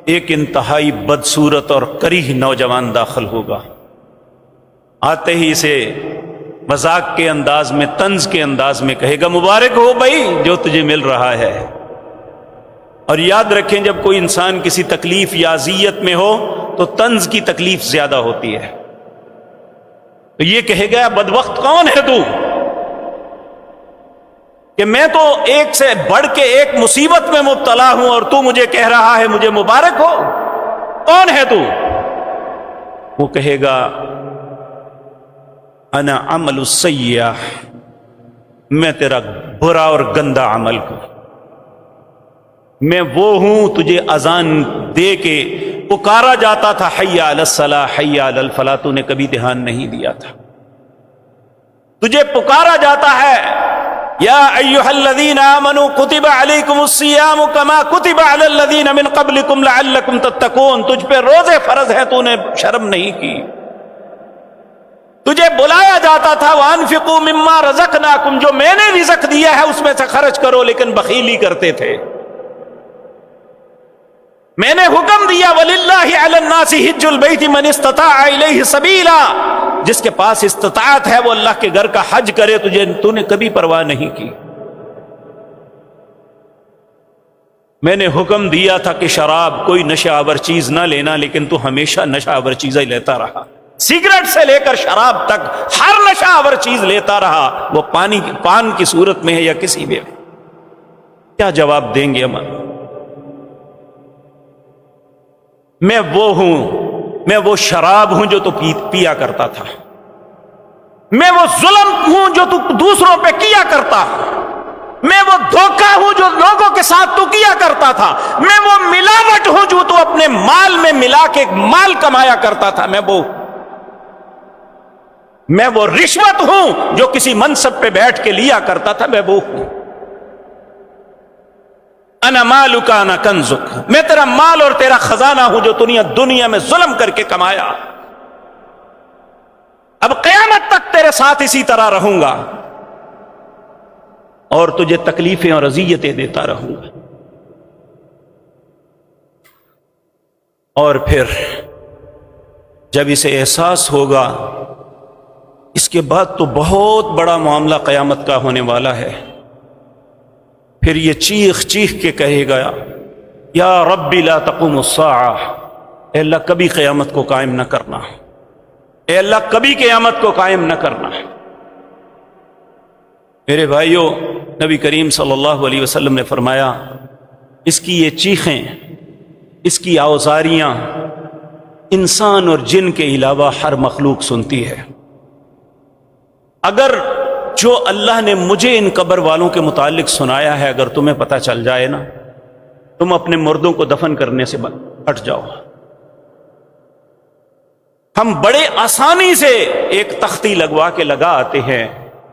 ایک انتہائی بدصورت اور کریہ نوجوان داخل ہوگا۔ آتے ہی اسے مذاق کے انداز میں، طنز کے انداز میں کہے گا مبارک ہو بھائی جو تجھے مل رہا ہے۔ اور یاد رکھیں جب کوئی انسان کسی تکلیف یا اذیت میں ہو تو طنز کی تکلیف زیادہ ہوتی ہے۔ تو یہ کہے گا بدبخت کون ہے تو کہ میں تو ایک سے بڑھ کے ایک مصیبت میں مبتلا ہوں اور تو مجھے کہہ رہا ہے مجھے مبارک ہو، کون ہے تو؟ وہ کہے گا انا عمل السیئہ، میں تیرا برا اور گندا عمل ہوں، میں وہ ہوں تجھے اذان دے کے پکارا جاتا تھا حی علی الصلاۃ حی علی الفلاح، تو نے کبھی دھیان نہیں دیا تھا۔ تجھے پکارا جاتا ہے یا ایھا الذین آمنوا کتب علیکم الصیام کما کتب علی الذین من قبلکم لعلکم تتقون، تجھ پہ روزے فرض ہے تو نے شرم نہیں کی۔ تجھے بلایا جاتا تھا وانفقوا مما رزقناکم، جو میں نے رزق دیا ہے اس میں سے خرچ کرو، لیکن بخیلی کرتے تھے۔ میں نے حکم دیا وَلِلَّهِ عَلَى النَّاسِ حِجُّ الْبَيْتِ مَنِ اسْتَطَاعَ إِلَيْهِ سَبِيلًا، جس کے پاس استطاعت ہے وہ اللہ کے گھر کا حج کرے، تو نے کبھی پرواہ نہیں کی۔ میں نے حکم دیا تھا کہ شراب کوئی نشہ آور چیز نہ لینا، لیکن تو ہمیشہ نشہ آور چیزیں لیتا رہا، سگریٹ سے لے کر شراب تک ہر نشہ آور چیز لیتا رہا، وہ پان کی صورت میں ہے یا کسی میں۔ کیا جواب دیں گے ہم؟ میں وہ ہوں، میں وہ شراب ہوں جو تو پیا کرتا تھا، میں وہ ظلم ہوں جو تو دوسروں پہ کیا کرتا، میں وہ دھوکہ ہوں جو لوگوں کے ساتھ تو کیا کرتا تھا، میں وہ ملاوٹ ہوں جو تو اپنے مال میں ملا کے مال کمایا کرتا تھا، میں وہ رشوت ہوں جو کسی منصب پہ بیٹھ کے لیا کرتا تھا، میں وہ ہوں۔ انا مالک انا کنزک، میں تیرا مال اور تیرا خزانہ ہوں جو دنیا میں ظلم کر کے کمایا، اب قیامت تک تیرے ساتھ اسی طرح رہوں گا اور تجھے تکلیفیں اور اذیتیں دیتا رہوں گا۔ اور پھر جب اسے احساس ہوگا، اس کے بعد تو بہت بڑا معاملہ قیامت کا ہونے والا ہے، پھر یہ چیخ چیخ کے کہے گا یا رب لا تقوم الساعہ، اے اللہ کبھی قیامت کو قائم نہ کرنا، اے اللہ کبھی قیامت کو قائم نہ کرنا۔ میرے بھائیوں، نبی کریم صلی اللہ علیہ وسلم نے فرمایا اس کی یہ چیخیں، اس کی آوازاریاں انسان اور جن کے علاوہ ہر مخلوق سنتی ہے۔ اگر جو اللہ نے مجھے ان قبر والوں کے متعلق سنایا ہے اگر تمہیں پتہ چل جائے نا، تم اپنے مردوں کو دفن کرنے سے ہٹ جاؤ۔ ہم بڑے آسانی سے ایک تختی لگوا کے لگا آتے ہیں،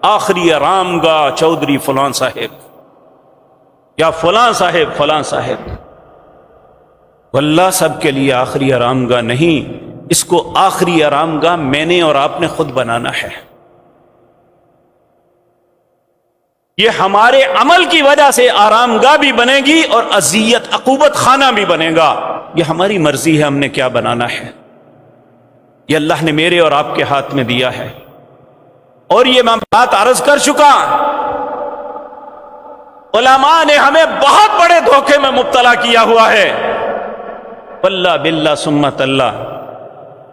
آخری آرام گاہ چودھری فلاں صاحب یا فلاں صاحب فلاں صاحب، واللہ سب کے لیے آخری آرام گاہ نہیں، اس کو آخری آرام گاہ میں نے اور آپ نے خود بنانا ہے۔ یہ ہمارے عمل کی وجہ سے آرام گاہ بھی بنے گی اور اذیت عقوبت خانہ بھی بنے گا، یہ ہماری مرضی ہے ہم نے کیا بنانا ہے، یہ اللہ نے میرے اور آپ کے ہاتھ میں دیا ہے۔ اور یہ میں بات عرض کر چکا، علماء نے ہمیں بہت بڑے دھوکے میں مبتلا کیا ہوا ہے، واللہ باللہ سمت اللہ،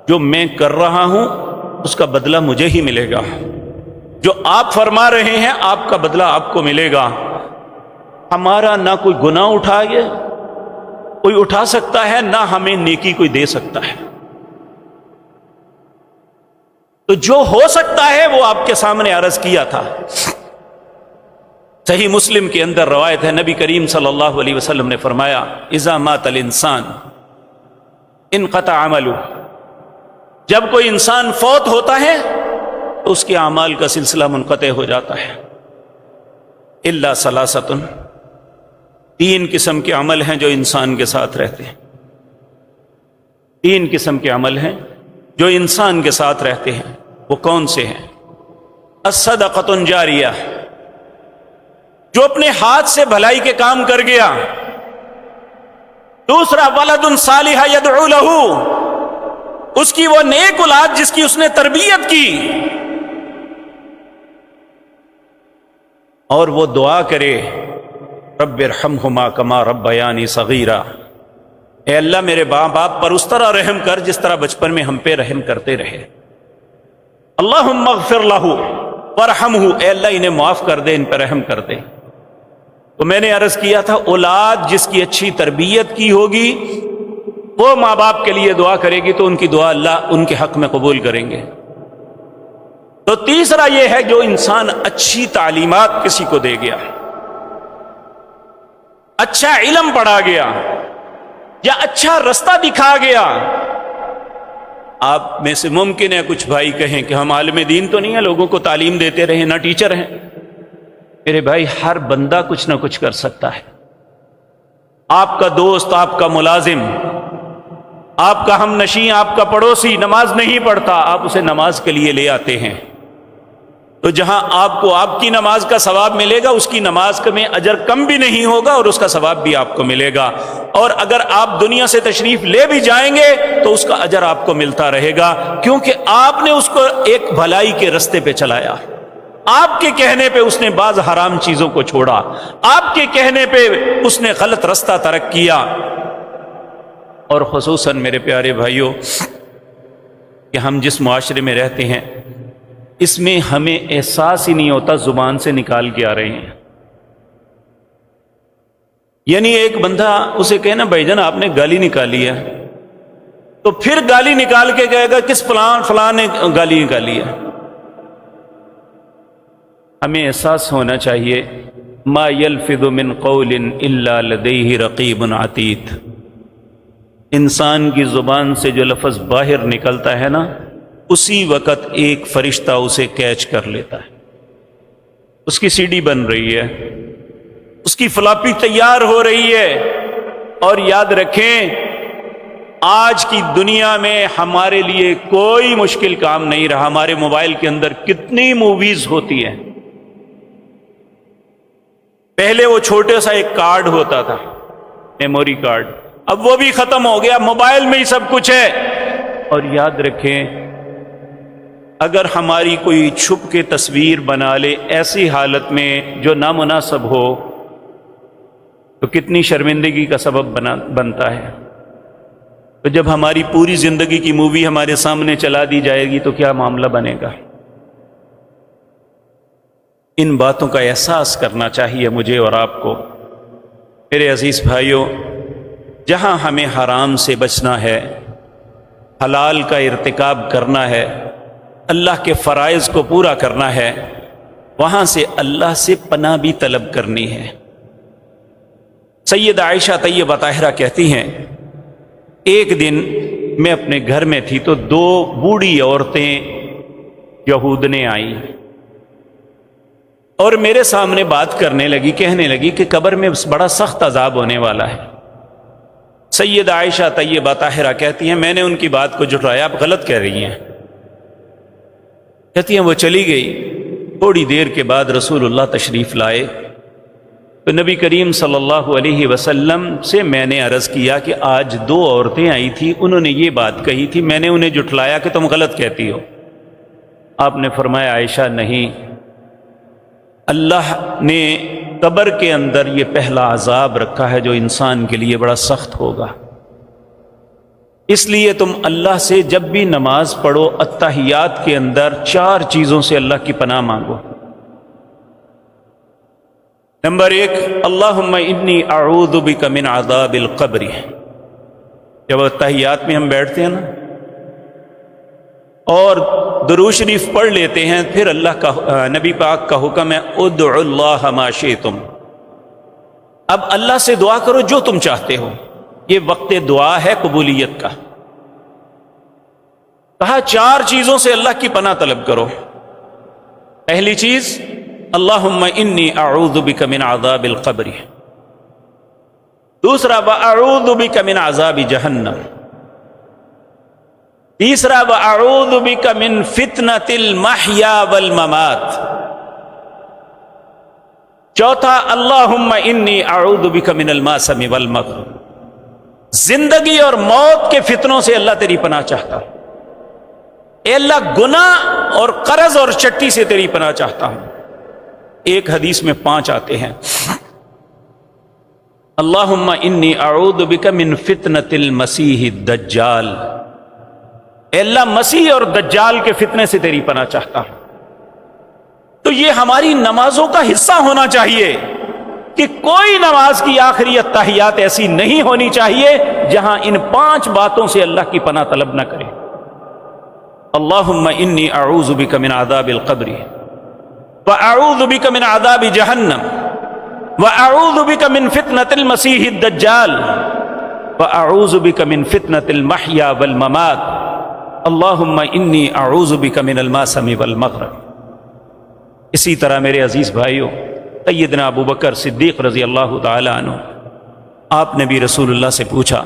جو میں کر رہا ہوں اس کا بدلہ مجھے ہی ملے گا، جو آپ فرما رہے ہیں آپ کا بدلہ آپ کو ملے گا۔ ہمارا نہ کوئی گناہ اٹھائے کوئی اٹھا سکتا ہے، نہ ہمیں نیکی کوئی دے سکتا ہے۔ تو جو ہو سکتا ہے وہ آپ کے سامنے عرض کیا تھا۔ صحیح مسلم کے اندر روایت ہے، نبی کریم صلی اللہ علیہ وسلم نے فرمایا اذا مات الانسان انقطع عملہ، جب کوئی انسان فوت ہوتا ہے تو اس کے اعمال کا سلسلہ منقطع ہو جاتا ہے، الا ثلاثۃ، تین قسم کے عمل ہیں جو انسان کے ساتھ رہتے ہیں، تین قسم کے عمل ہیں جو انسان کے ساتھ رہتے ہیں۔ وہ کون سے ہیں؟ الصدقۃ جاریہ، جو اپنے ہاتھ سے بھلائی کے کام کر گیا۔ دوسرا ولد صالح یدعو لہ، اس کی وہ نیک اولاد جس کی اس نے تربیت کی اور وہ دعا کرے رب ارحمہما کما ربیانی صغیرا، اے اللہ میرے ماں باپ پر اس طرح رحم کر جس طرح بچپن میں ہم پہ رحم کرتے رہے۔ اللہم اغفر لہ وارحمہ، اے اللہ انہیں معاف کر دے، ان پہ رحم کر دے۔ تو میں نے عرض کیا تھا اولاد جس کی اچھی تربیت کی ہوگی وہ ماں باپ کے لیے دعا کرے گی تو ان کی دعا اللہ ان کے حق میں قبول کریں گے۔ تو تیسرا یہ ہے جو انسان اچھی تعلیمات کسی کو دے گیا، اچھا علم پڑھا گیا یا اچھا رستہ دکھا گیا۔ آپ میں سے ممکن ہے کچھ بھائی کہیں کہ ہم عالم دین تو نہیں ہیں، لوگوں کو تعلیم دیتے رہے، نہ ٹیچر ہیں۔ میرے بھائی ہر بندہ کچھ نہ کچھ کر سکتا ہے۔ آپ کا دوست، آپ کا ملازم، آپ کا ہم نشیں، آپ کا پڑوسی نماز نہیں پڑھتا، آپ اسے نماز کے لیے لے آتے ہیں، تو جہاں آپ کو آپ کی نماز کا ثواب ملے گا، اس کی نماز میں اجر کم بھی نہیں ہوگا اور اس کا ثواب بھی آپ کو ملے گا۔ اور اگر آپ دنیا سے تشریف لے بھی جائیں گے تو اس کا اجر آپ کو ملتا رہے گا، کیونکہ آپ نے اس کو ایک بھلائی کے رستے پہ چلایا۔ آپ کے کہنے پہ اس نے بعض حرام چیزوں کو چھوڑا، آپ کے کہنے پہ اس نے غلط رستہ ترک کیا۔ اور خصوصاً میرے پیارے بھائیوں کہ ہم جس معاشرے میں رہتے ہیں اس میں ہمیں احساس ہی نہیں ہوتا زبان سے نکال کے آ رہے ہیں۔ یعنی ایک بندہ اسے کہنا بھائی جان آپ نے گالی نکالی ہے، تو پھر گالی نکال کے کہے گا کس فلاں نے گالی نکالی ہے۔ ہمیں احساس ہونا چاہیے ما یلفظ من قول الا لدیہ رقیب عتید، انسان کی زبان سے جو لفظ باہر نکلتا ہے نا، اسی وقت ایک فرشتہ اسے کیچ کر لیتا ہے، اس کی سی ڈی بن رہی ہے، اس کی فلاپی تیار ہو رہی ہے۔ اور یاد رکھیں آج کی دنیا میں ہمارے لیے کوئی مشکل کام نہیں رہا۔ ہمارے موبائل کے اندر کتنی موویز ہوتی ہیں، پہلے وہ چھوٹے سا ایک کارڈ ہوتا تھا، میموری کارڈ، اب وہ بھی ختم ہو گیا، موبائل میں ہی سب کچھ ہے۔ اور یاد رکھیں اگر ہماری کوئی چھپ کے تصویر بنا لے ایسی حالت میں جو نامناسب ہو تو کتنی شرمندگی کا سبب بنتا ہے۔ تو جب ہماری پوری زندگی کی مووی ہمارے سامنے چلا دی جائے گی تو کیا معاملہ بنے گا؟ ان باتوں کا احساس کرنا چاہیے مجھے اور آپ کو۔ میرے عزیز بھائیوں، جہاں ہمیں حرام سے بچنا ہے، حلال کا ارتکاب کرنا ہے، اللہ کے فرائض کو پورا کرنا ہے، وہاں سے اللہ سے پناہ بھی طلب کرنی ہے۔ سید عائشہ طیبہ طاہرہ کہتی ہیں ایک دن میں اپنے گھر میں تھی تو دو بوڑھی عورتیں یہودنے آئیں اور میرے سامنے بات کرنے لگی، کہنے لگی کہ قبر میں بڑا سخت عذاب ہونے والا ہے۔ سید عائشہ طیبہ طاہرہ کہتی ہیں میں نے ان کی بات کو جھٹلایا، آپ غلط کہہ رہی ہیں۔ کہتی ہیں وہ چلی گئی، تھوڑی دیر کے بعد رسول اللہ تشریف لائے تو نبی کریم صلی اللہ علیہ وسلم سے میں نے عرض کیا کہ آج دو عورتیں آئی تھیں، انہوں نے یہ بات کہی تھی، میں نے انہیں جھٹلایا کہ تم غلط کہتی ہو۔ آپ نے فرمایا عائشہ نہیں، اللہ نے قبر کے اندر یہ پہلا عذاب رکھا ہے جو انسان کے لیے بڑا سخت ہوگا، اس لیے تم اللہ سے جب بھی نماز پڑھو التحیات کے اندر 4 چیزوں سے اللہ کی پناہ مانگو۔ نمبر 1، اللہم انی اعوذ بک من عذاب القبر۔ جب تحیات میں ہم بیٹھتے ہیں نا اور درود شریف پڑھ لیتے ہیں، پھر اللہ کا نبی پاک کا حکم ہے ادعوا اللہ ما شئتم، اب اللہ سے دعا کرو جو تم چاہتے ہو۔ یہ وقت دعا ہے قبولیت کا۔ کہا 4 چیزوں سے اللہ کی پناہ طلب کرو۔ پہلی چیز اللہم انی اعوذ بک من عذاب القبر، دوسرا واعوذ بک من عذاب جہنم، تیسرا واعوذ بک من فتنۃ المحیا والممات، چوتھا اللہم انی اعوذ بک من الماسم والمغرب، زندگی اور موت کے فتنوں سے اللہ تیری پناہ چاہتا ہوں۔ اے اللہ گناہ اور قرض اور چٹی سے تیری پناہ چاہتا ہوں۔ ایک حدیث میں 5 آتے ہیں، اللہم انی اعوذ بک من فتنۃ المسیح الدجال، اے اللہ مسیح اور دجال کے فتنے سے تیری پناہ چاہتا ہوں۔ تو یہ ہماری نمازوں کا حصہ ہونا چاہیے کہ کوئی نماز کی آخری التحیات ایسی نہیں ہونی چاہیے جہاں ان 5 باتوں سے اللہ کی پناہ طلب نہ کرے۔ اللہم انی اعوذ بک من عذاب القبر، واعوذ بک من عذاب جہنم، واعوذ بک من فتنۃ المسیح الدجال، واعوذ بک من فتنۃ المحیا والممات، اللہم انی اعوذ بک من الماسم والمغرب۔ اسی طرح میرے عزیز بھائیوں، سیدنا ابو بکر صدیق رضی اللہ تعالی عنہ، آپ نے بھی رسول اللہ سے پوچھا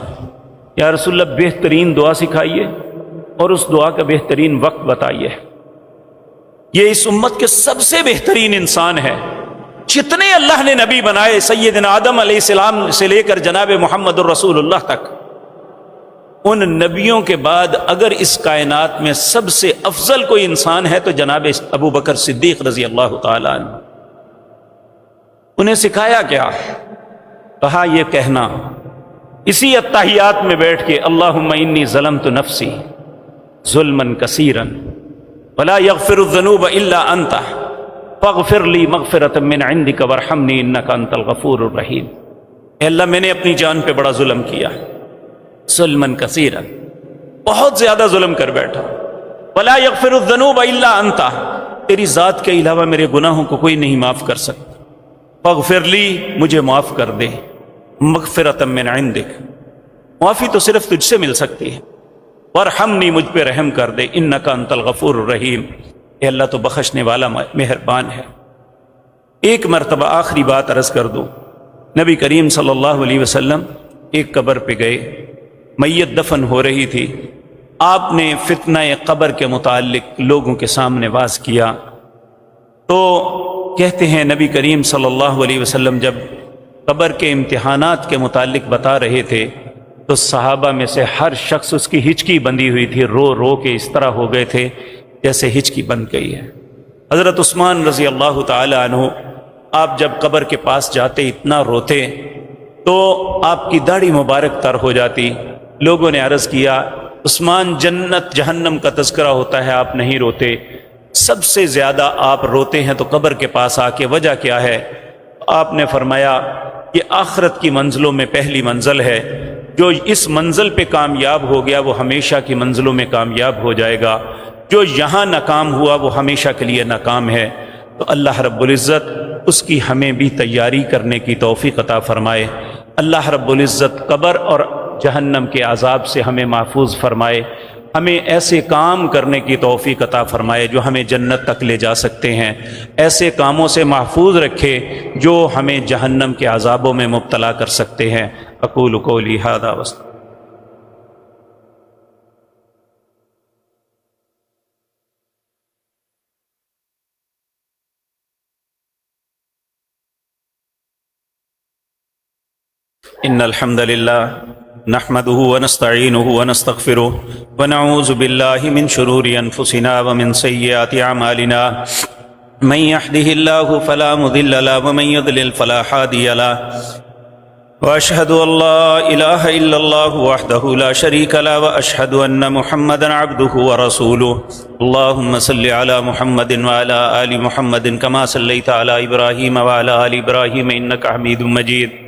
یا رسول اللہ بہترین دعا سکھائیے اور اس دعا کا بہترین وقت بتائیے۔ یہ اس امت کے سب سے بہترین انسان ہے، جتنے اللہ نے نبی بنائے سیدنا آدم علیہ السلام سے لے کر جناب محمد الرسول اللہ تک، ان نبیوں کے بعد اگر اس کائنات میں سب سے افضل کوئی انسان ہے تو جناب ابو بکر صدیق رضی اللہ تعالی عنہ۔ انہیں سکھایا کیا؟ کہا یہ کہنا اسی التحیات میں بیٹھ کے اللہم انی ظلمت نفسی ظلما کثیرا ولا یغفر الذنوب الا انت فاغفر لی مغفرۃ من عندک وارحمنی انک انت الغفور الرحیم۔ اے اللہ میں نے اپنی جان پہ بڑا ظلم کیا، ظلما کثیرا، بہت زیادہ ظلم کر بیٹھا، ولا یغفر الذنوب الا انت، تیری ذات کے علاوہ میرے گناہوں کو کوئی نہیں معاف کر سکتا، فاغفر لی، مجھے معاف کر دے، مغفرۃ من عندک، معافی تو صرف تجھ سے مل سکتی ہے، وارحمنی، مجھ پہ رحم کر دے، انک انت الغفور الرحیم، اے اللہ تو بخشنے والا مہربان ہے۔ ایک مرتبہ آخری بات عرض کر دوں، نبی کریم صلی اللہ علیہ وسلم ایک قبر پہ گئے، میت دفن ہو رہی تھی، آپ نے فتنہ قبر کے متعلق لوگوں کے سامنے واعظ کیا تو کہتے ہیں نبی کریم صلی اللہ علیہ وسلم جب قبر کے امتحانات کے متعلق بتا رہے تھے تو صحابہ میں سے ہر شخص اس کی ہچکی بندھی ہوئی تھی، رو رو کے اس طرح ہو گئے تھے جیسے ہچکی بند گئی ہے۔ حضرت عثمان رضی اللہ تعالی عنہ، آپ جب قبر کے پاس جاتے اتنا روتے تو آپ کی داڑھی مبارک تر ہو جاتی۔ لوگوں نے عرض کیا عثمان جنت جہنم کا تذکرہ ہوتا ہے، آپ نہیں روتے، سب سے زیادہ آپ روتے ہیں تو قبر کے پاس آ کے، وجہ کیا ہے؟ آپ نے فرمایا یہ آخرت کی منزلوں میں پہلی منزل ہے، جو اس منزل پہ کامیاب ہو گیا وہ ہمیشہ کی منزلوں میں کامیاب ہو جائے گا، جو یہاں ناکام ہوا وہ ہمیشہ کے لیے ناکام ہے۔ تو اللہ رب العزت اس کی ہمیں بھی تیاری کرنے کی توفیق عطا فرمائے۔ اللہ رب العزت قبر اور جہنم کے عذاب سے ہمیں محفوظ فرمائے، ہمیں ایسے کام کرنے کی توفیق عطا فرمائے جو ہمیں جنت تک لے جا سکتے ہیں، ایسے کاموں سے محفوظ رکھے جو ہمیں جہنم کے عذابوں میں مبتلا کر سکتے ہیں۔ اقول قولی ھذا واستغفر۔ ان الحمد للہ نحمده ونستعینه ونستغفره ونعوذ باللہ من شرور انفسنا ومن سیئات اعمالنا من يهده الله فلا مضل له ومن يضلل فلا هادي له واشهد ان لا اله الا الله وحده لا شريك له واشهد ان محمدا عبده ورسوله اللهم صل على محمد وعلى ال محمد كما صليت على ابراهيم وعلى ال ابراهيم انك حميد مجيد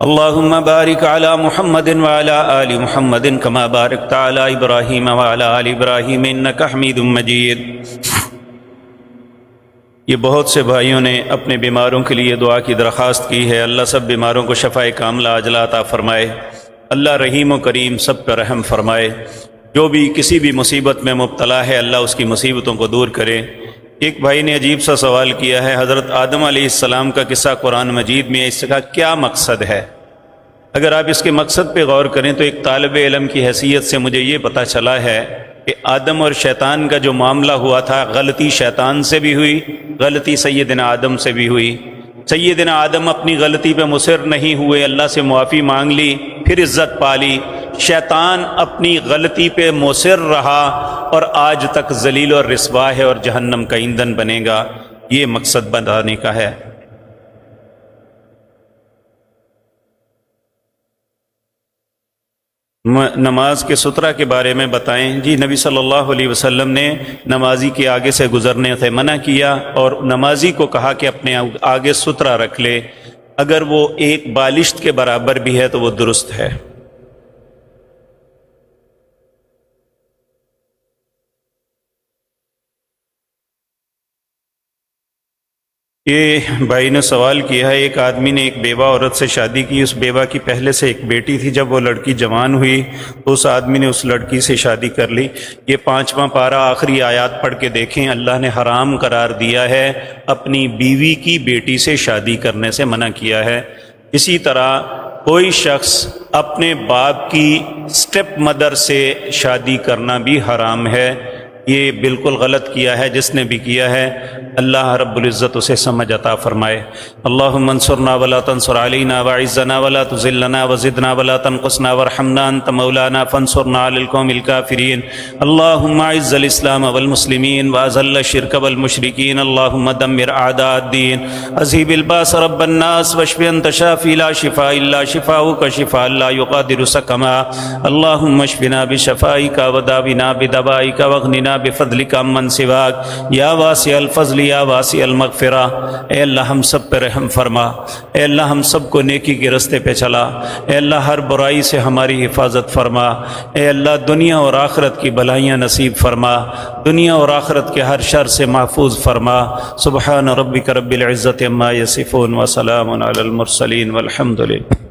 اللهم بارك على محمد وعلى ال محمد كما باركت على ابراهيم وعلى ال ابراهيم انك حميد مجيد۔ یہ بہت سے بھائیوں نے اپنے بیماروں کے لیے دعا کی درخواست کی ہے، اللہ سب بیماروں کو شفائے کاملہ عاجلہ عطا فرمائے، اللہ رحیم و کریم سب پر رحم فرمائے، جو بھی کسی بھی مصیبت میں مبتلا ہے اللہ اس کی مصیبتوں کو دور کرے۔ ایک بھائی نے عجیب سا سوال کیا ہے، حضرت آدم علیہ السلام کا قصہ قرآن مجید میں، اس کا کیا مقصد ہے؟ اگر آپ اس کے مقصد پہ غور کریں تو ایک طالب علم کی حیثیت سے مجھے یہ پتہ چلا ہے کہ آدم اور شیطان کا جو معاملہ ہوا تھا، غلطی شیطان سے بھی ہوئی، غلطی سیدنا آدم سے بھی ہوئی۔ سیدنا آدم اپنی غلطی پہ مصر نہیں ہوئے، اللہ سے معافی مانگ لی، پھر عزت پالی۔ شیطان اپنی غلطی پہ مصر رہا اور آج تک ذلیل اور رسوا ہے اور جہنم کا ایندھن بنے گا۔ یہ مقصد بتانے کا ہے۔ نماز کے سترہ کے بارے میں بتائیں۔ جی، نبی صلی اللہ علیہ وسلم نے نمازی کے آگے سے گزرنے سے منع کیا اور نمازی کو کہا کہ اپنے آگے سترہ رکھ لے، اگر وہ ایک بالشت کے برابر بھی ہے تو وہ درست ہے۔ یہ بھائی نے سوال کیا ہے، ایک آدمی نے ایک بیوہ عورت سے شادی کی، اس بیوہ کی پہلے سے ایک بیٹی تھی، جب وہ لڑکی جوان ہوئی تو اس آدمی نے اس لڑکی سے شادی کر لی۔ یہ 5واں پارہ آخری آیات پڑھ کے دیکھیں، اللہ نے حرام قرار دیا ہے، اپنی بیوی کی بیٹی سے شادی کرنے سے منع کیا ہے۔ اسی طرح کوئی شخص اپنے باپ کی سٹیپ مدر سے شادی کرنا بھی حرام ہے، یہ بالکل غلط کیا ہے جس نے بھی کیا ہے، اللہ رب العزت اسے سمجھ عطا فرمائے۔ اللہم انصرنا ولا تنصر علینا وعزنا ولا تذلنا وزدنا ولا تنقصنا وارحمنا انت مولانا فانصرنا علی القوم الکافرین۔ اللہم اعز الاسلام والمسلمین واذل الشرک والمشرکین، اللہم دمر اعداء الدین، اذہب الباس رب الناس واشف انت شافی لا شفاء الا شفاؤک شفاء لا یغادر سقما، اللہم اشفنا بشفائک وداونا بدوائک واغننا بفضلک عمن سواک، یا واسع الفضل یا واسع المغفرہ۔ اے اللہ ہم سب پہ رحم فرما، اے اللہ ہم سب کو نیکی کے رستے پہ چلا، اے اللہ ہر برائی سے ہماری حفاظت فرما، اے اللہ دنیا اور آخرت کی بھلائیاں نصیب فرما، دنیا اور آخرت کے ہر شر سے محفوظ فرما۔ سبحان ربک رب العزت عما یصفون وسلام علی المرسلین والحمد للہ۔